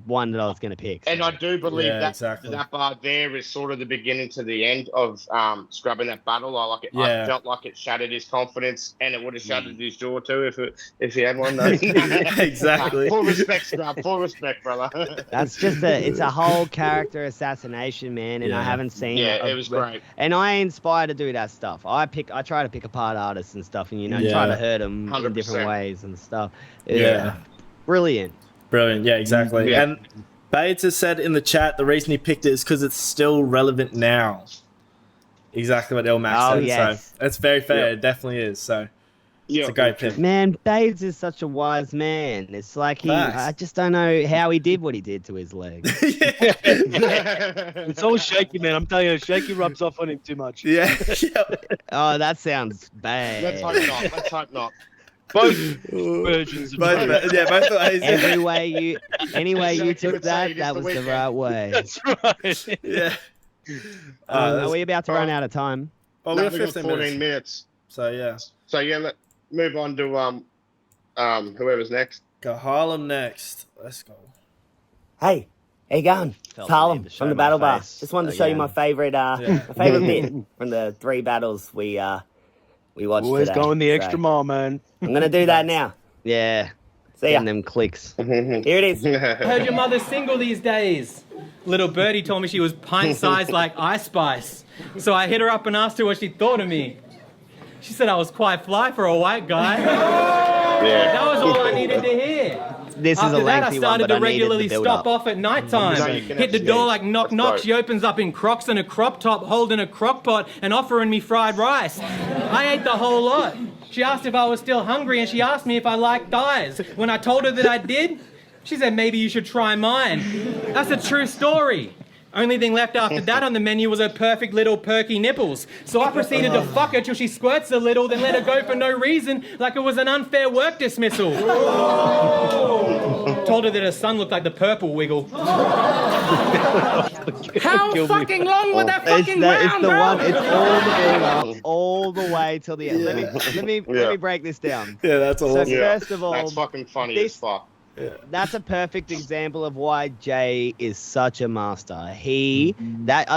one that I was gonna pick. So. And I do believe that bar there is sort of the beginning to the end of scrubbing that battle. I felt like it shattered his confidence, and it would have shattered his jaw too if he had one. Though. Exactly. Full respect, Scrub. Full respect, brother. That's just it's a whole character assassination, man, and I haven't seen it. Yeah, it was great. And I inspire to do that stuff. I try to pick apart artists and stuff, and try to hurt them 100%. In different ways and stuff. Yeah. Brilliant. Yeah, exactly. Yeah. And Bates has said in the chat the reason he picked it is because it's still relevant now. Exactly what Illmac said. Yes. So it's very fair. It definitely is. So it's a great pick. Man, Bates is such a wise man. It's like I just don't know how he did what he did to his leg. It's all shaky, man. I'm telling you, shaky rubs off on him too much. Yeah. Oh, that sounds bad. Let's hope not. Both versions of both ways. Any way you took that was the right way. That's right. Yeah. Are we about to run out of time? Well, we have 14 minutes. So yeah. Let's move on to whoever's next. Go Harlem next. Let's go. Hey, how you going? It's Harlem from the Battle Bar. Just wanted to show you my favorite bit from the 3 battles we watched Always today. going the extra mile, man. I'm going to do that now. Yeah. See ya. Getting them clicks. Here it is. I heard your mother's single these days. Little birdie told me she was pint-sized like Ice Spice. So I hit her up and asked her what she thought of me. She said I was quite fly for a white guy. That was all I needed to hear. This is After a that, I lengthy started one, to regularly stop off at night time. Hit the door like knock knock. She opens up in Crocs and a crop top, holding a crock pot and offering me fried rice. I ate the whole lot. She asked if I was still hungry and she asked me if I liked thighs. When I told her that I did, she said maybe you should try mine. That's a true story. Only thing left after that on the menu was her perfect little perky nipples. So I proceeded to fuck her till she squirts a little, then let her go for no reason, like it was an unfair work dismissal. Told her that her son looked like the purple wiggle. How fucking long would that fucking round, bro? It's all the build up, all the way till the end. Let me break this down. Yeah, that's awesome. So first of all, that's fucking funny as fuck. Yeah. That's a perfect example of why Jay is such a master. I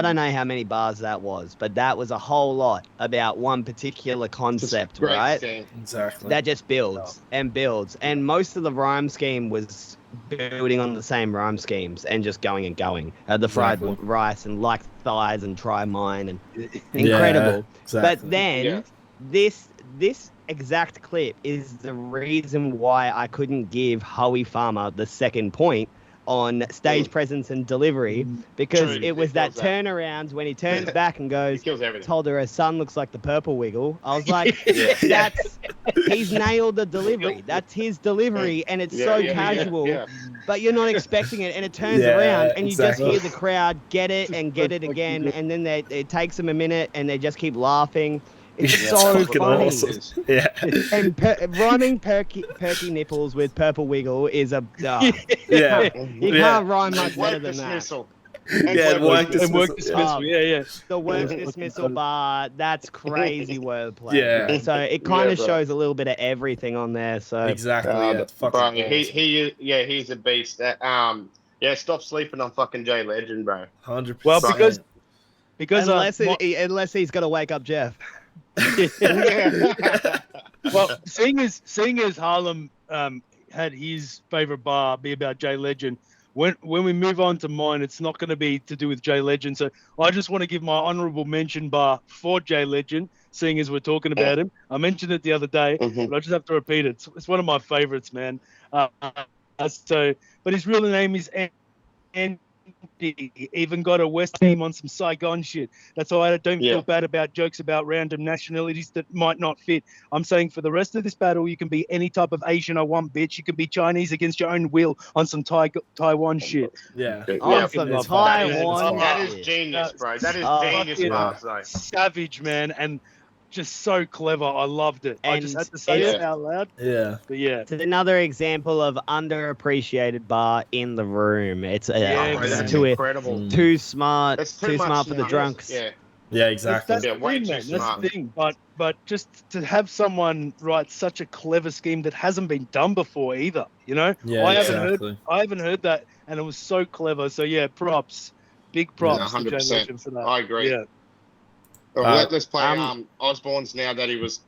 don't know how many bars that was, but that was a whole lot about one particular concept, right? Exactly. That just builds and builds. And most of the rhyme scheme was building on the same rhyme schemes and just going and going. The fried rice and like thighs and try mine and incredible. Exactly. But then this exact clip is the reason why I couldn't give Hoey Farmer the second point on stage presence and delivery, because it was that turnaround when he turns back and goes, told her son looks like the purple wiggle. I was like, he's nailed the delivery. That's his delivery, and it's so casual, but you're not expecting it, and it turns around, and you just hear the crowd get it and get it again, and then it takes them a minute, and they just keep laughing. It's so funny. Awesome. Yeah. And rhyming perky nipples with purple wiggle is a... you can't rhyme much better than that. Work dismissal. The work dismissal bar, that's crazy wordplay. Yeah. So it kind of shows a little bit of everything on there. So exactly. That's fucking bro, he's a beast. Stop sleeping on fucking Jay Legend, bro. 100%. Well, because unless he's got to wake up Jeff. Well, seeing as Harlem had his favorite bar be about Jay Legend, when we move on to mine, it's not going to be to do with Jay Legend. So I just want to give my honorable mention bar for Jay Legend, seeing as we're talking about him. I mentioned it the other day, but I just have to repeat it. It's one of my favorites, man. But his real name is Andy. Even got a West team on some Saigon shit. That's why I don't feel bad about jokes about random nationalities that might not fit. I'm saying for the rest of this battle, you can be any type of Asian I want, bitch. You can be Chinese against your own will on some Taiwan shit. Yeah. Awesome. Taiwan. That is genius, bro. That is genius, bro. Savage, man. And just so clever. I loved it. I just had to say it out loud. Yeah. But yeah. It's another example of underappreciated bar in the room. It's incredible. Too smart. Too smart for the drunks. Yeah, exactly. That's the thing. But just to have someone write such a clever scheme that hasn't been done before either, you know? Yeah, I haven't heard that, and it was so clever. So yeah, props. Big props to Jay Legend for that. I agree. Yeah. Let's play Osborne's now that he was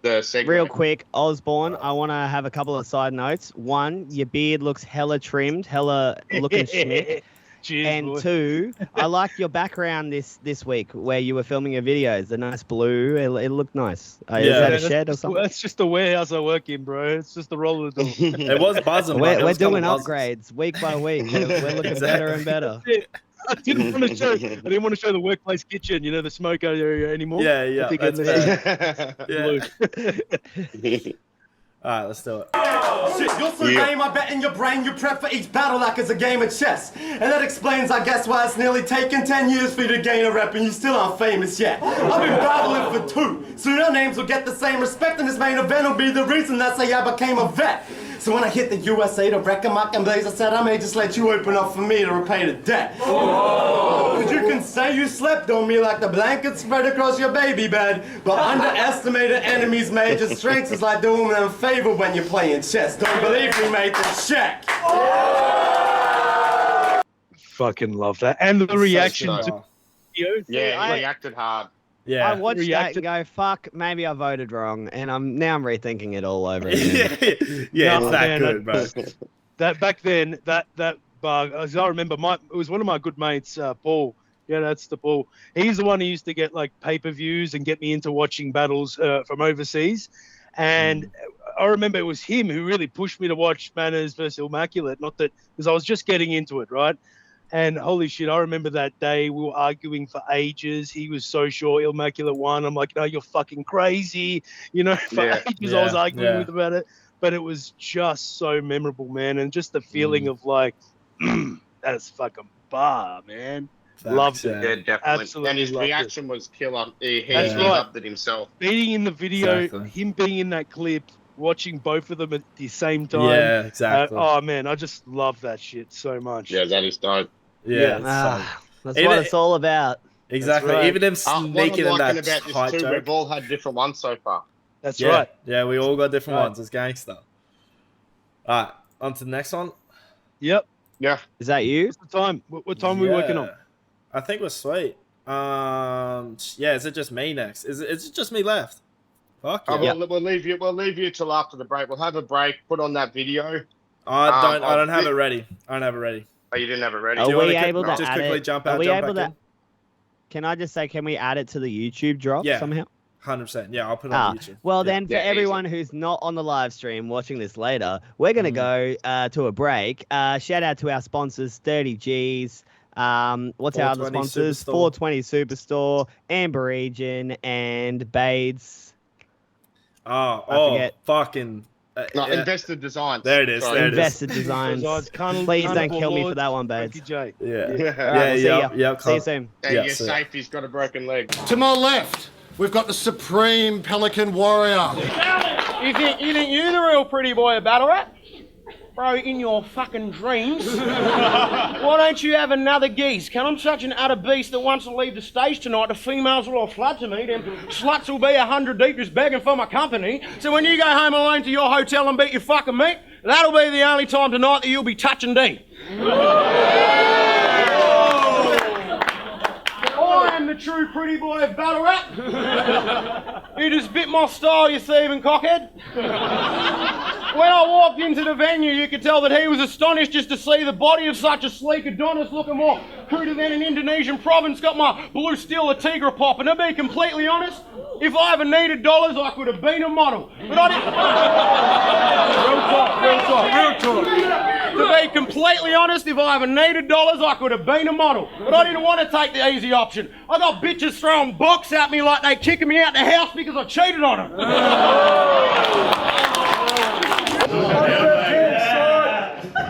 the segment. Real quick, Osborne, I want to have a couple of side notes. One, your beard looks hella trimmed, hella looking schmick. Cheers, and boy. Two, I liked your background this week where you were filming your videos. The nice blue, it looked nice. Is that a shed or something? That's just the warehouse I work in, bro. It's just the roll of the door. It was buzzing. We're doing upgrades week by week. We're looking better and better. I didn't want to show the workplace kitchen, you know, the smoke area anymore. Yeah. Alright, let's do it. Shit, you're so lame, I bet in your brain you prep for each battle like it's a game of chess. And that explains, I guess, why it's nearly taken 10 years for you to gain a rep and you still aren't famous yet. I've been battling for 2. Soon our names will get the same respect and this main event will be the reason that say I became a vet. So when I hit the USA to wreck 'em up and blaze, I said I may just let you open up for me to repay the debt. Cause you can say you slept on me like the blanket spread across your baby bed, but underestimated enemies' major strengths is like doing them a favor when you're playing chess. Don't believe me, mate, then check. Fucking love that. And the reaction to he reacted hard. Yeah, I watched that and go, fuck, maybe I voted wrong, and I'm rethinking it all over again. It's that good, bro. That back then, that bar, as I remember, it was one of my good mates, Paul. Yeah, that's the Paul. He's the one who used to get like pay-per-views and get me into watching battles from overseas. And I remember it was him who really pushed me to watch Manaz vs. Illmaculate. Not that, because I was just getting into it, right? And holy shit, I remember that day we were arguing for ages. He was so sure Illmaculate won. I'm like, no, you're fucking crazy. You know, for ages I was arguing with about it. But it was just so memorable, man. And just the feeling of like, that's fucking bar, man. Loved it. Yeah, definitely. Absolutely And his loved reaction was killer. He That's right. loved it himself. Being in the video, Exactly. him being in that clip, watching both of them at the same time. Yeah, exactly. Oh man, I just love that shit so much. Yeah, that is dope. Yeah, that's what it's all about. Exactly. right. Even him What I'm sneaking in liking that about this tight too, joke. we've all had different ones so far. That's Yeah, right. yeah, we all got different Right. ones. It's gangster. All right, on to the next one. Yep. Yeah. Is that you? What's the time? What time are we working on? Yeah. I think we're sweet. Yeah, is it just me next? Is it just me left? Fuck yeah. We'll leave you. We'll leave you till after the break. We'll have a break. Put on that video. I don't have it ready. I don't have it ready. Oh, you didn't have it ready. Are Do you we wanna able to just add quickly it? jump Are out, we jump able back to? Can I just say, can we add it to the YouTube drop Yeah. somehow? 100%. Yeah, I'll put it on YouTube. Well, Yeah. then, for Yeah, everyone who's not on the live stream watching this later, we're going to go to a break. Shout out to our sponsors, 30 Gs. What's our other 420 sponsors? Superstore. 420 Superstore, Amber Region, and Bades. Oh, forget. fucking. No, yeah. Invested Designs. There it is. Sorry. There it is. Invested Designs. Please don't kill me for that one, Thank you, Bades. Jay. Yeah. All right, Yeah, we'll see yep, ya. yep, See you Carl. soon. And Yeah, your so- safety's got a broken leg. To my left, we've got the Supreme Pelican Warrior. You think you're the real pretty boy of battle rat? Bro, in your fucking dreams. Why don't you have another geese? Can I'm such an utter beast that once I leave the stage tonight, the females will all flood to me, them sluts will be 100 deep just begging for my company. So when you go home alone to your hotel and beat your fucking meat, that'll be the only time tonight that you'll be touching D. I am the true pretty boy of battle rap. You just bit my style, you thieving cockhead. When I walked into the venue, you could tell that he was astonished just to see the body of such a sleek Adonis looking more cruder than an Indonesian province. Got my blue steel Tigra pop, and to be completely honest, if I ever needed dollars, I could have been a model. But I didn't. Real talk. To be completely honest, if I ever needed dollars, I could have been a model. But I didn't want to take the easy option. I got bitches throwing books at me like they kicking me out the house because I cheated on them.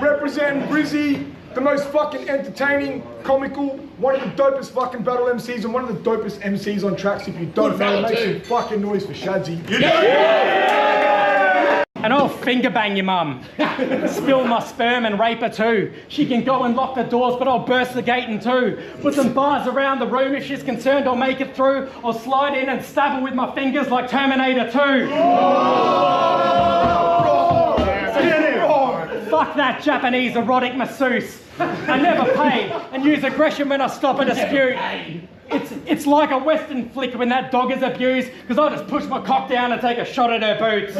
Representing Brizzy, the most fucking entertaining, comical, one of the dopest fucking battle MCs and one of the dopest MCs on tracks. If you don't know, make some fucking noise for Shadzy. And I'll finger bang your mum. Spill my sperm and rape her too. She can go and lock the doors, but I'll burst the gate in two. Put some bars around the room. If she's concerned, I'll make it through. I'll slide in and stab her with my fingers like Terminator 2. Fuck that Japanese erotic masseuse. I never pay and use aggression when I stop a dispute. It's like a Western flick when that dog is abused, because I just push my cock down and take a shot at her boots.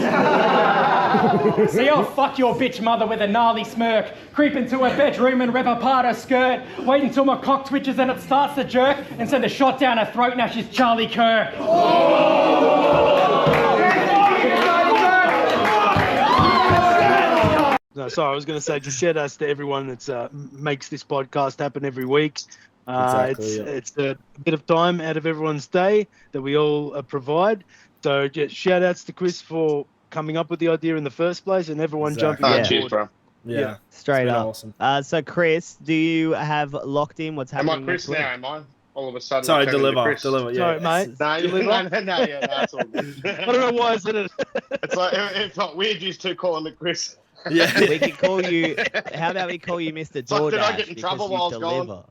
See, I'll fuck your bitch mother with a gnarly smirk, creep into her bedroom and rip apart her skirt, wait until my cock twitches and it starts to jerk, and send a shot down her throat. Now she's Charlie Kirk. No, sorry, I was going to say just shout outs to everyone that makes this podcast happen every week. It's a bit of time out of everyone's day that we all provide. So just shout outs to Chris for coming up with the idea in the first place and everyone jumping on board. Cheers, bro. Yeah. Straight up. Awesome. So, Chris, do you have locked in what's Am happening I Chris next week? now, am I? All of a sudden. Sorry, I'm turning into deliver. Chris. Deliver, yeah. Sorry, mate. No, yeah, that's all good. I don't know why I said it. It's like, it's not weird you two calling me Chris. Yeah. We can call you. How about we call you Mr. like, DoorDash? did I get in because trouble you while I was gone? deliver.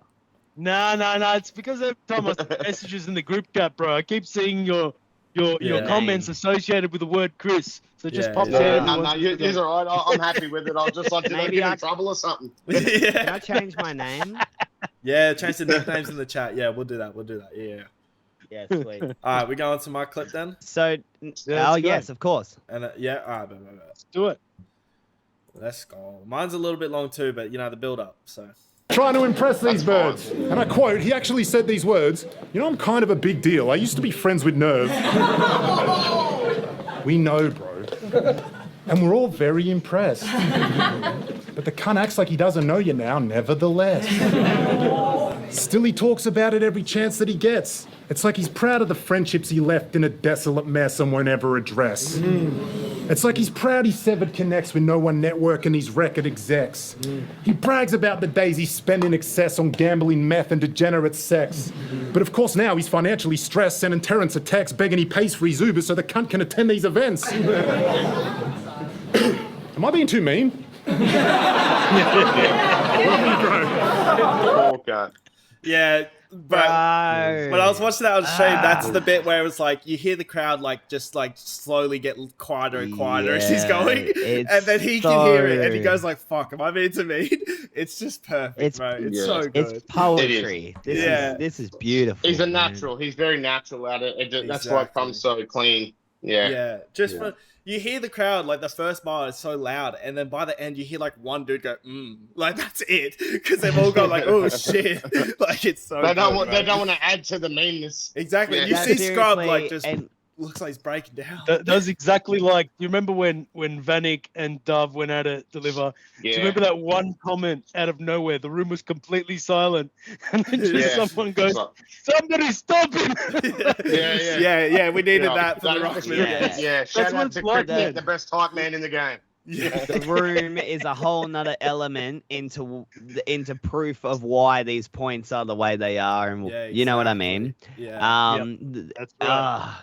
No. It's because every time I send messages in the group chat, bro, I keep seeing your comments associated with the word Chris. So it just pops out. No, you're all right. I'm happy with it. I was just like, did I get in trouble or something? Can I change my name? Yeah, change the nicknames in the chat. Yeah, we'll do that. Yeah. Yeah, sweet. All right, we going to my clip then? So, yes, of course. And all right, Let's do it. Let's go. Mine's a little bit long too, but the build up. So. Trying to impress these birds. And I quote, he actually said these words, "You know, I'm kind of a big deal. I used to be friends with Nerve." We know, bro. And we're all very impressed. But the cunt acts like he doesn't know you now, nevertheless. Still, he talks about it every chance that he gets. It's like he's proud of the friendships he left in a desolate mess and won't ever address. It's like he's proud he severed connects with no one network and these record execs. He brags about the days he spent in excess on gambling, meth, and degenerate sex. But of course now he's financially stressed, sending Terrence a text begging he pays for his Uber so the cunt can attend these events. Am I being too mean? Yeah, but when I was watching that on stream, that's the bit where it was like you hear the crowd just slowly get quieter and quieter as he's going, and then he can hear it, and he goes like, "Fuck, am I being too mean?" It's just perfect, bro. It's so good. It's poetry. This is beautiful. He's a natural. He's very natural at it. That's why it comes so clean. Yeah. For you hear the crowd, like the first bar is so loud, and then by the end you hear like one dude go, like that's it, because they've all gone like, oh shit, like it's so. They don't want to add to the meanness. Exactly. Yeah. You see Skrub like just looks like he's breaking down. That's exactly like. You remember when Vanek and Dove went out to deliver? Do you remember that one comment out of nowhere? The room was completely silent, and then just someone goes, "Somebody stop him!" Yeah. We needed that for the Ruckman. Yeah. Shout out to Cricket, the best hype man in the game. Yeah. The room is a whole nother element into proof of why these points are the way they are, and you know what I mean. Yeah. That's right.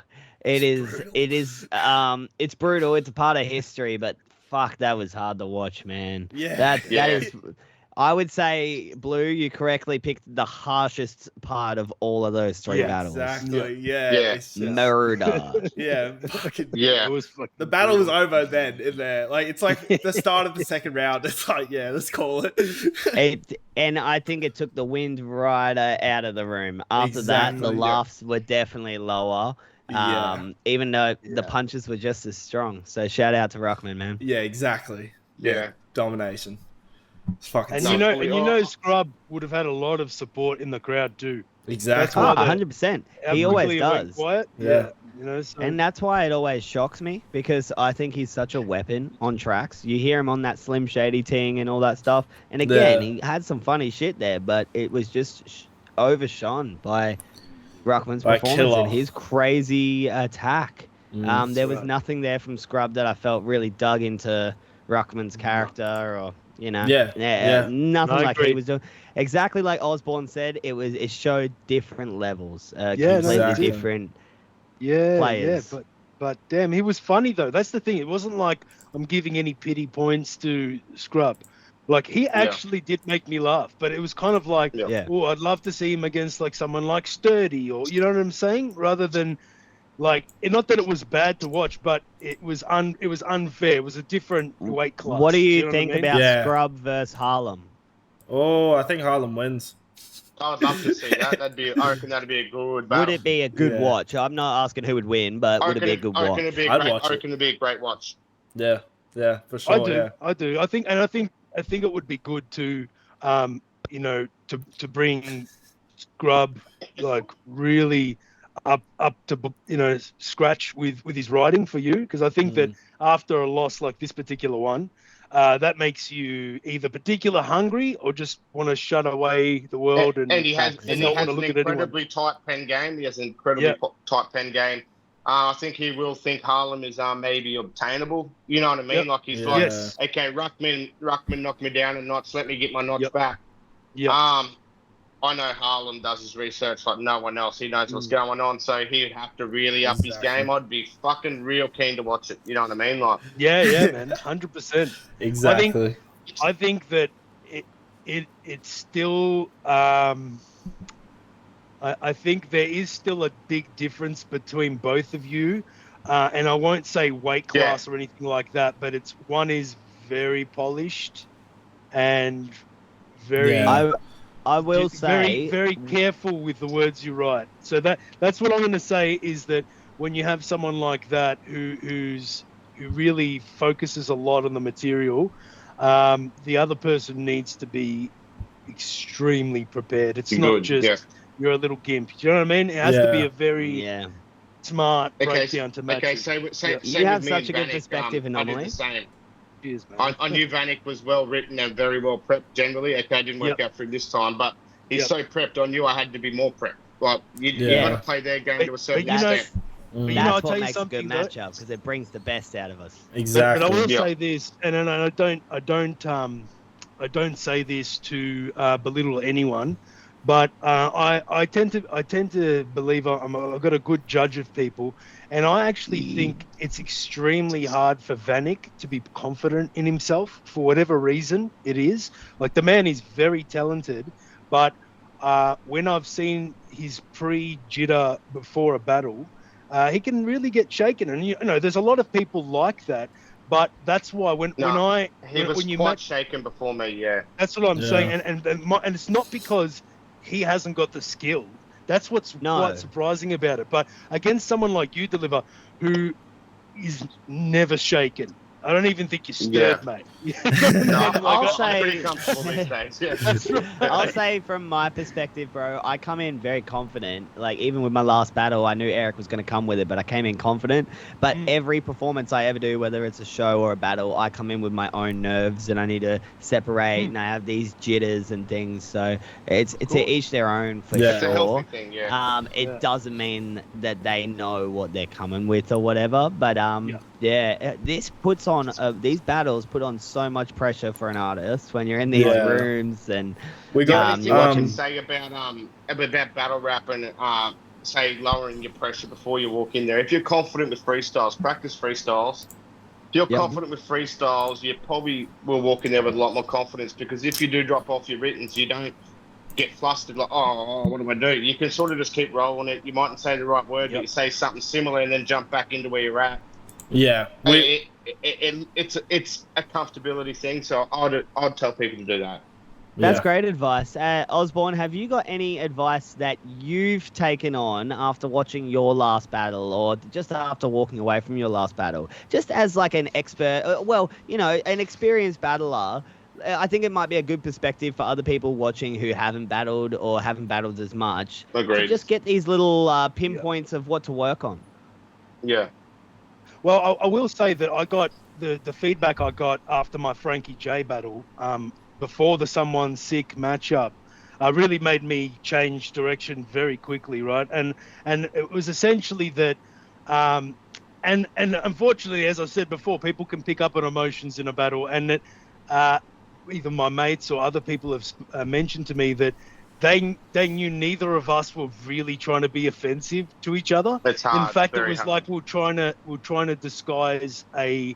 It's brutal. It's a part of history, but fuck, that was hard to watch, man. That is. I would say, Blue, you correctly picked the harshest part of all of those three battles. Exactly. Yeah. It's just murder. It was the battle was over then in there. Like it's like the start of the second round. It's like, let's call it. And I think it took the wind right out of the room. After that, the laughs were definitely lower. Even though the punches were just as strong. So shout out to Ruckman, man. Yeah, exactly. Yeah. Domination. It's fucking Skrub would have had a lot of support in the crowd too. Exactly. 100%. He always does. Quiet. Yeah. And that's why it always shocks me, because I think he's such a weapon on tracks. You hear him on that Slim Shady ting and all that stuff. And again, he had some funny shit there, but it was just overshone by Ruckman's performance and his crazy attack. There was nothing there from Skrub that I felt really dug into Ruckman's character or, nothing like he was doing. Exactly like Osborne said, it showed different levels, completely different players. Yeah, but damn, he was funny though. That's the thing. It wasn't like I'm giving any pity points to Skrub. Like he actually did make me laugh, but it was kind of like, oh, I'd love to see him against like someone like Sturdy, or you know what I'm saying, rather than like, not that it was bad to watch, but it was unfair. It was a different weight class. What do you think about Skrub versus Harlem? Oh, I think Harlem wins. I'd love to see that. I reckon that'd be a good battle. Would it be a good watch? I'm not asking who would win, but would it be a good watch? I reckon it'd be a great watch. Yeah, for sure. I do. I think it would be good to, to bring Skrub like really up to scratch with his writing for you, because I think that after a loss like this particular one, that makes you either particular hungry or just want to shut away the world and he has an incredibly tight pen game. He has an incredibly tight pen game. I think he will think Harlem is maybe obtainable. You know what I mean? Like he's like, okay, Ruckman knocked me down and knots. Let me get my knots back. I know Harlem does his research like no one else. He knows what's going on, so he'd have to really up his game. I'd be fucking real keen to watch it. You know what I mean? Like, man, 100%. Exactly. I think that it's still. I think there is still a big difference between both of you, and I won't say weight class or anything like that, but one is very polished and very. I will say very careful with the words you write. So that's what I'm going to say, is that when you have someone like that who really focuses a lot on the material, the other person needs to be extremely prepared. It's not just you're a little gimp. Do you know what I mean? It has to be a very smart breakdown to match. Okay, you have such a good perspective anomaly. I did the same. I knew Vanek was well written and very well prepped generally. Okay, it didn't work out for him this time, but he's so prepped. I knew I had to be more prepped. Like, you got to play their game to a certain extent. But, That's I'll what tell you makes a good something, though. matchup because it brings the best out of us. Exactly. But I will say this, and I don't say this to belittle anyone, but I tend to believe I've got a good judge of people, and I actually think it's extremely hard for Vanek to be confident in himself for whatever reason it is. Like, the man is very talented, but when I've seen his pre-jitter before a battle, he can really get shaken, and there's a lot of people like that. But that's why when you quite shaken before me, yeah. That's what I'm saying, and it's not because he hasn't got the skill. That's what's quite surprising about it. But against someone like you, Deliver, who is never shaken, I don't even think you're stirred, mate. I'll say, pretty comfortable these days. Yeah. That's right. I'll say from my perspective, bro, I come in very confident. Like, even with my last battle, I knew Eric was going to come with it, but I came in confident. But every performance I ever do, whether it's a show or a battle, I come in with my own nerves and I need to separate and I have these jitters and things. So it's to each their own for sure. It's a healthy thing, It doesn't mean that they know what they're coming with or whatever. But this puts on these battles put on so much pressure for an artist when you're in these rooms and we got anything I can say about battle rap and say lowering your pressure before you walk in there. If you're confident with freestyles, practice freestyles. If you're confident with freestyles, you probably will walk in there with a lot more confidence, because if you do drop off your writtens, you don't get flustered like, oh, what do I do? You can sort of just keep rolling it. You mightn't say the right word, but you say something similar and then jump back into where you're at. Yeah. It's a comfortability thing, so I'd tell people to do that. That's great advice. Osborne, have you got any advice that you've taken on after watching your last battle, or just after walking away from your last battle? Just as like an expert, an experienced battler, I think it might be a good perspective for other people watching who haven't battled or haven't battled as much. Agreed. To just get these little pinpoints of what to work on. Yeah. Well, I will say that I got the feedback I got after my Frankie J battle, before the Someone Sick matchup, really made me change direction very quickly, right? And it was essentially that, and unfortunately, as I said before, people can pick up on emotions in a battle, and that either my mates or other people have mentioned to me that they knew neither of us were really trying to be offensive to each other. It's hard. In fact, it very was hard. like we're trying to disguise a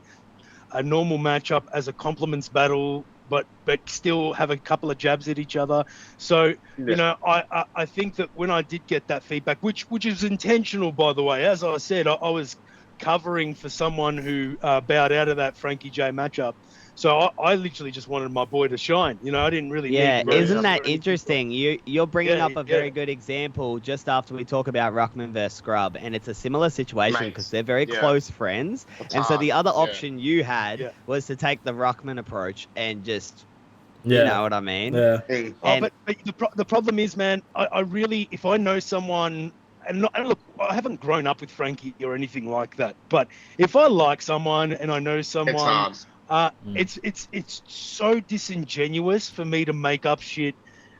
normal matchup as a compliments battle, but still have a couple of jabs at each other. So I think that when I did get that feedback, which is intentional, by the way, as I said, I was covering for someone who bowed out of that Frankie J matchup. So I literally just wanted my boy to shine. I didn't really need to isn't that interesting? You're bringing up a very good example just after we talk about Ruckman versus Skrub, and it's a similar situation because they're very close friends. So the other option you had was to take the Ruckman approach and just, you know what I mean? Yeah. But the problem is, man, I really, if I know someone, and look, I haven't grown up with Frankie or anything like that, but if I like someone and I know someone, it's so disingenuous for me to make up shit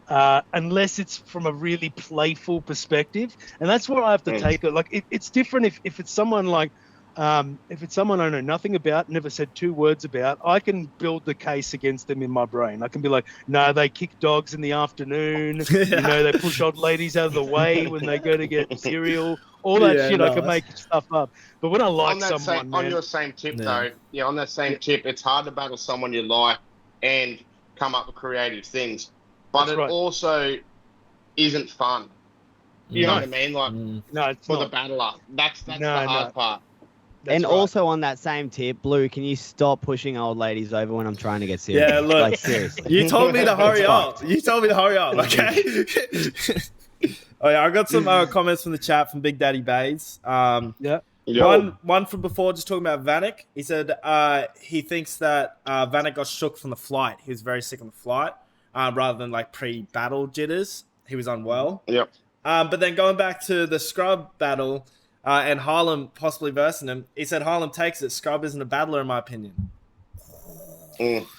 unless it's from a really playful perspective, and that's where I have to take it. Like it's different if it's someone like if it's someone I know nothing about, never said two words about, I can build the case against them in my brain. I can be like, no, they kick dogs in the afternoon, they push old ladies out of the way when they go to get cereal, all that shit. I can make stuff up. But when I like someone, on your same tip though, on that same tip, it's hard to battle someone you like and come up with creative things, but also isn't fun. You know what I mean? Like, no, it's for not. the battler, that's the hard part. That's also on that same tip, Blue, can you stop pushing old ladies over when I'm trying to get serious? Yeah, look. Like, seriously. You told me to hurry up. Okay? I got some comments from the chat from Big Daddy Bays. One from before, just talking about Vanek. He said he thinks that Vanek got shook from the flight. He was very sick on the flight, rather than like pre-battle jitters. He was unwell. Yep. But then going back to the Skrub battle, and Harlem possibly versing him, he said Harlem takes it. Skrub isn't a battler, in my opinion.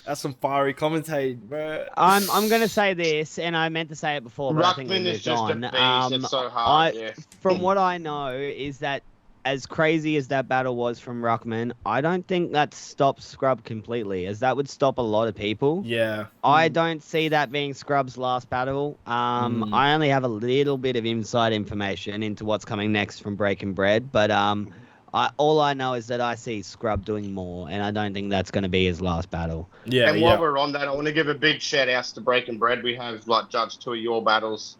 That's some fiery commentating, bro. I'm gonna say this, and I meant to say it before, but I think Ruckman we is moved just on. a beast. It's so hard. From what I know, is that as crazy as that battle was from Ruckman, I don't think that stops Skrub completely, as that would stop a lot of people. Yeah. I don't see that being Scrub's last battle. I only have a little bit of inside information into what's coming next from Breaking Bread, but all I know is that I see Skrub doing more, and I don't think that's going to be his last battle. Yeah. And while we're on that, I want to give a big shout out to Breaking Bread. We have judged 2 of your battles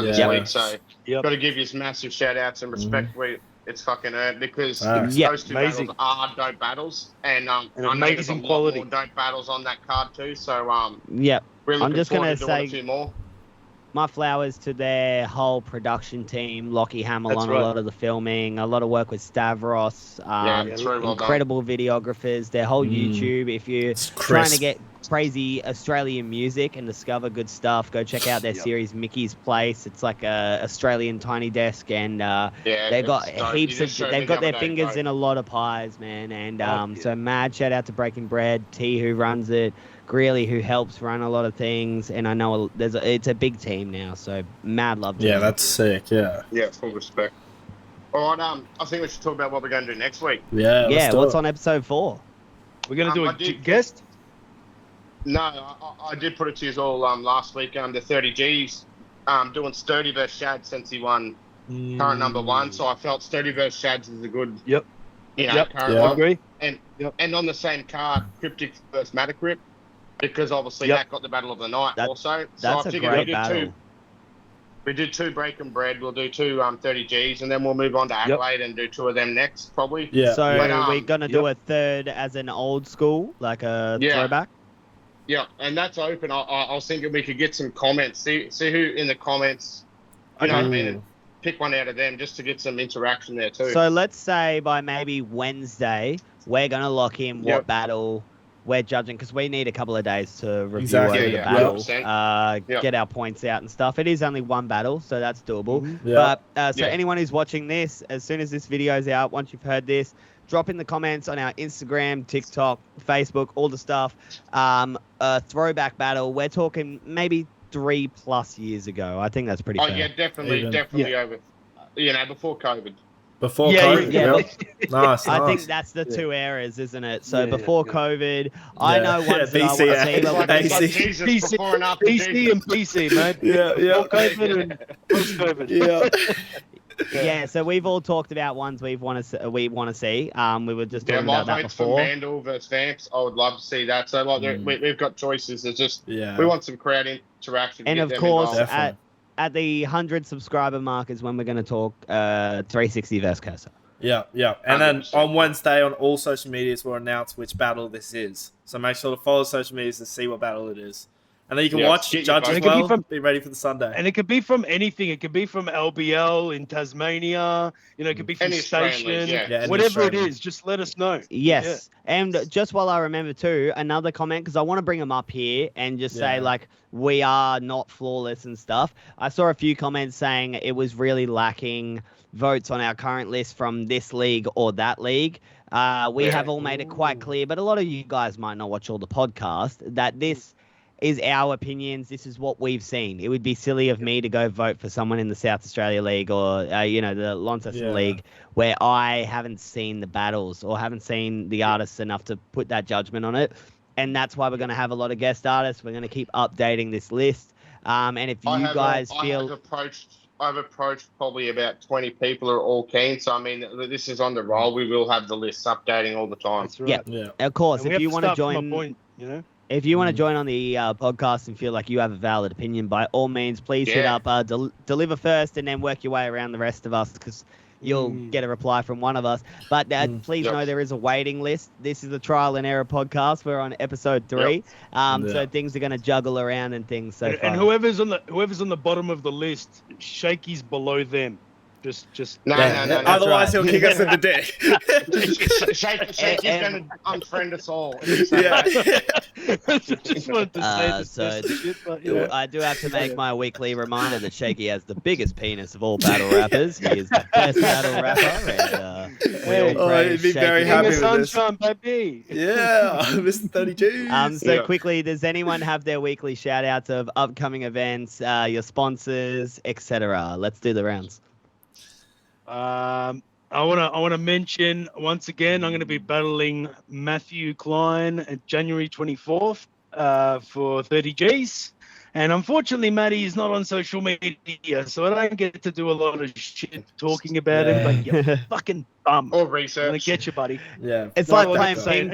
this week, so got to give you some massive shout outs and respect. It's fucking earned, because those 2 battles are dope battles, and I know there's a lot more dope battles on that card too. So we're looking I'm just forward going to to doing say a few more. my flowers to their whole production team, Lockie Hamill on a lot of the filming, a lot of work with Stavros, incredible videographers, their whole YouTube. If you're trying to get crazy Australian music and discover good stuff, go check out their series Mickey's Place. It's like a Australian tiny desk, and they've got they've got their fingers in a lot of pies, man. And so mad shout out to Breaking Bread, T who runs it, Greeley who helps run a lot of things, and I know it's a big team now, so mad love to them. That's sick. Yeah, full respect. All right, I think we should talk about what we're going to do next week. What's on episode 4? We're going to do a guest. No, I did put it to you all last week. The 30 G's doing Sturdy versus Shad since he won current number 1. So I felt Sturdy versus Shads is a good current one. I agree. And on the same card, Cryptic versus Matacrypt, because obviously that got the battle of the night also. So That's a great battle. We did 2 Breaking Bread. We'll do 2 30 G's, and then we'll move on to Adelaide and do 2 of them next, probably. Yeah. So we're gonna do a third as an old school, like a throwback. Yeah, and that's open. I was thinking we could get some comments. See who in the comments, you know what I mean, and pick one out of them just to get some interaction there too. So let's say by maybe Wednesday, we're going to lock in what battle we're judging, because we need a couple of days to review over the battle, get our points out and stuff. It is only one battle, so that's doable. But anyone who's watching this, as soon as this video is out, once you've heard this, drop in the comments on our Instagram, TikTok, Facebook, all the stuff. A throwback battle. We're talking maybe 3+ years ago. I think that's pretty fair. Yeah, definitely over. Before COVID. Before COVID. Nice. I think that's the 2 eras, isn't it? So before COVID, I know ones that I want to see. BC and PC, man. Before COVID and post COVID. Yeah, so we've all talked about ones we want to see. We were just talking about that before. Vandal versus Vamps, I would love to see that. So we've got choices. It's just we want some crowd interaction. And of course, at the 100 subscriber mark is when we're going to talk 360 versus Cursor. Yeah. And then on Wednesday on all social medias we'll announce which battle this is. So make sure to follow social medias to see what battle it is. And then you can watch, judge as well, be ready for the Sunday. And it could be from anything. It could be from LBL in Tasmania. It could be from Station. Whatever it is, just let us know. Yes. And just while I remember too, another comment, because I want to bring them up here and just say, we are not flawless and stuff. I saw a few comments saying it was really lacking votes on our current list from this league or that league. We have all made it quite clear, but a lot of you guys might not watch all the podcast, that this is our opinions. This is what we've seen. It would be silly of me to go vote for someone in the South Australia League or, the Launceston League where I haven't seen the battles or haven't seen the artists enough to put that judgment on it. And that's why we're going to have a lot of guest artists. We're going to keep updating this list. And if you guys feel... I've approached probably about 20 people who are all keen. So, I mean, this is on the roll. We will have the lists updating all the time. That's right. Yeah. Of course. If you want to join... If you want to join on the podcast and feel like you have a valid opinion, by all means, please hit up Deliver first and then work your way around the rest of us, because you'll get a reply from one of us. But please know there is a waiting list. This is a trial and error podcast. We're on episode 3. So things are going to juggle around and things. And whoever's on the bottom of the list, Shaky's below them. Just no. Otherwise, he'll kick us in the dick. Shaky's going to unfriend us all. Just wanted to say this. I do have to make my weekly reminder that Shaky has the biggest penis of all battle rappers. He is the best battle rapper, and he'd be very happy with this. Sunshine, baby. Yeah, Mr. 32. So quickly, does anyone have their weekly shout outs of upcoming events, your sponsors, etc.? Let's do the rounds. I wanna mention once again, I'm going to be battling Matthew Klein at January 24th for 30 Gs. And unfortunately, Matty is not on social media, so I don't get to do a lot of shit talking about him. But you fucking bum. Or research. I'm gonna get you, buddy. Yeah, It's like playing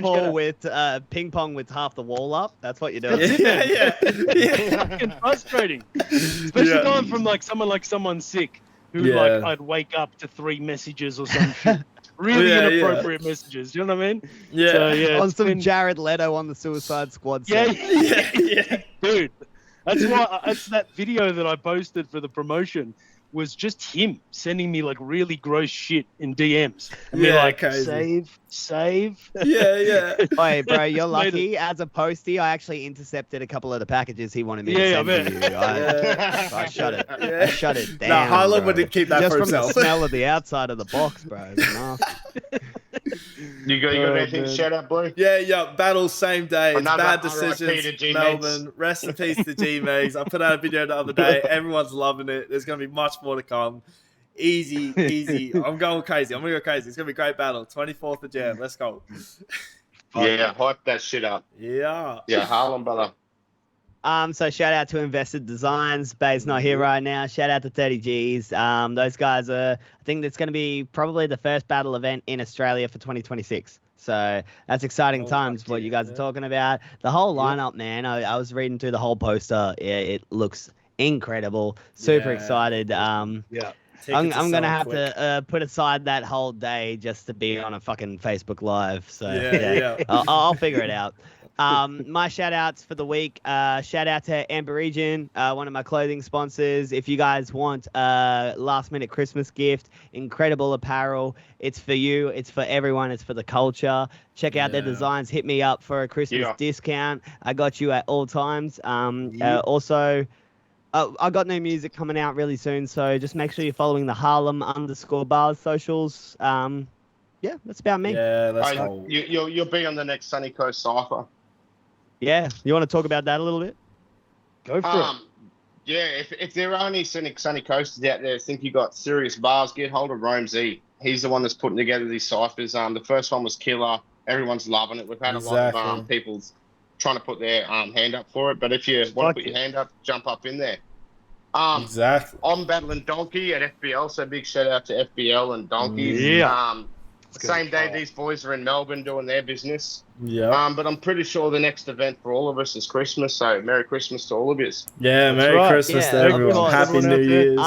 ping pong with half the wall up. That's what you're doing. It's fucking frustrating, especially going from like someone sick who like I'd wake up to 3 messages or some shit. Really inappropriate messages. You know what I mean? Yeah. So, on some Jared Leto on the Suicide Squad. Yeah, dude. That's why that video that I posted for the promotion was just him sending me like really gross shit in DMs. And be like, crazy. save. Yeah. Hey, bro, you're lucky. As a postie, I actually intercepted a couple of the packages he wanted me to send to you. I shut it. I shut it down. No, Harlan would keep that just for from himself. the smell of the outside of the box, bro. It's enough. You got anything to shout out, boy? Yeah. Battle same day. It's Another bad RIP to decisions. G-Mates. Melbourne. Rest in peace to G-Mates. I put out a video the other day. Everyone's loving it. There's going to be much more to come. Easy. I'm going crazy. I'm going to go crazy. It's going to be a great battle. 24th of Jan. Let's go. Yeah, hype that shit up. Yeah. Yeah, Harlem, brother. So shout out to Invested Designs. Bay's not here right now. Shout out to 30 Gs. Those guys I think that's going to be probably the first battle event in Australia for 2026. So that's exciting times. What you guys are talking about. The whole lineup, man. I was reading through the whole poster. It looks incredible. Super excited. I'm gonna have to put aside that whole day just to be on a fucking Facebook Live. So I'll figure it out. My shout outs for the week. Shout out to Amber Region, one of my clothing sponsors. If you guys want a last minute Christmas gift, incredible apparel. It's for you. It's for everyone. It's for the culture. Check out their designs. Hit me up for a Christmas discount. I got you at all times. Also, I got new music coming out really soon. So just make sure you're following the Harlem_bars socials. That's about me. Yeah, that's cool. You'll be on the next Sunny Coast Cypher. Yeah, you want to talk about that a little bit? Go for it. Yeah, if there are any Sunny Coasters out there think you got serious bars, get hold of Rome Z. He's the one that's putting together these ciphers. The first one was killer. Everyone's loving it. We've had a lot of people trying to put their hand up for it. But if you want to put your hand up, jump up in there. Exactly. I'm battling Donkey at FBL, so big shout out to FBL and Donkeys. Yeah. Same day these boys are in Melbourne doing their business. Yeah. But I'm pretty sure the next event for all of us is Christmas, so Merry Christmas to all of you. Yeah, Merry Christmas to everyone. Happy New Year's.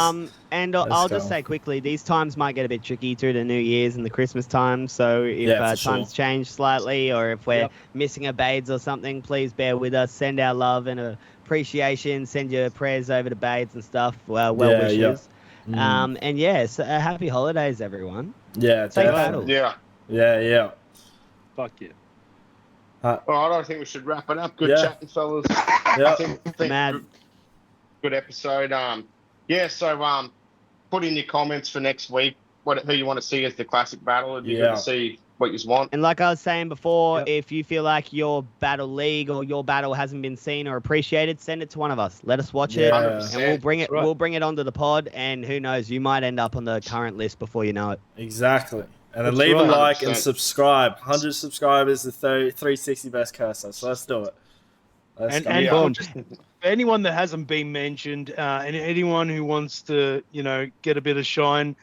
And I'll just say quickly, these times might get a bit tricky through the New Year's and the Christmas time. So if times change slightly, or if we're missing a Bades or something, please bear with us. Send our love and appreciation. Send your prayers over to Bades and stuff. Well wishes. So happy holidays, everyone. Yeah, Safe battles. Yeah. Fuck yeah. All right, I think we should wrap it up. Good chatting, fellas. Yeah. I think good episode. So put in your comments for next week who you want to see as the classic battle. If you want to see what you want. And like I was saying before, if you feel like your battle league or your battle hasn't been seen or appreciated, send it to one of us. Let us watch it, 100%. and we'll bring it. We'll bring it onto the pod, and who knows, you might end up on the current list before you know it. Exactly. And then leave a like and subscribe. 100 subscribers, the 360 best cursor. So let's do it. And boom. For anyone that hasn't been mentioned, and anyone who wants to, get a bit of shine,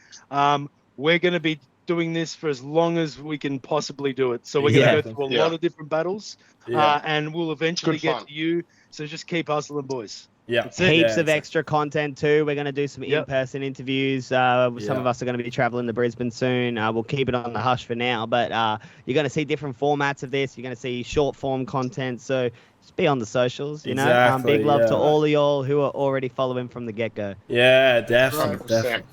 we're going to be doing this for as long as we can possibly do it. So we're going to go through a lot of different battles, and we'll eventually get to you. So just keep hustling, boys. Yeah, heaps of extra content too. We're going to do some in-person interviews. Some of us are going to be traveling to Brisbane soon. We'll keep it on the hush for now, but you're going to see different formats of this. You're going to see short form content. So just be on the socials. Big love to all of y'all who are already following from the get-go. Yeah, definitely.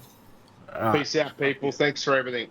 Peace out, people. Thanks for everything.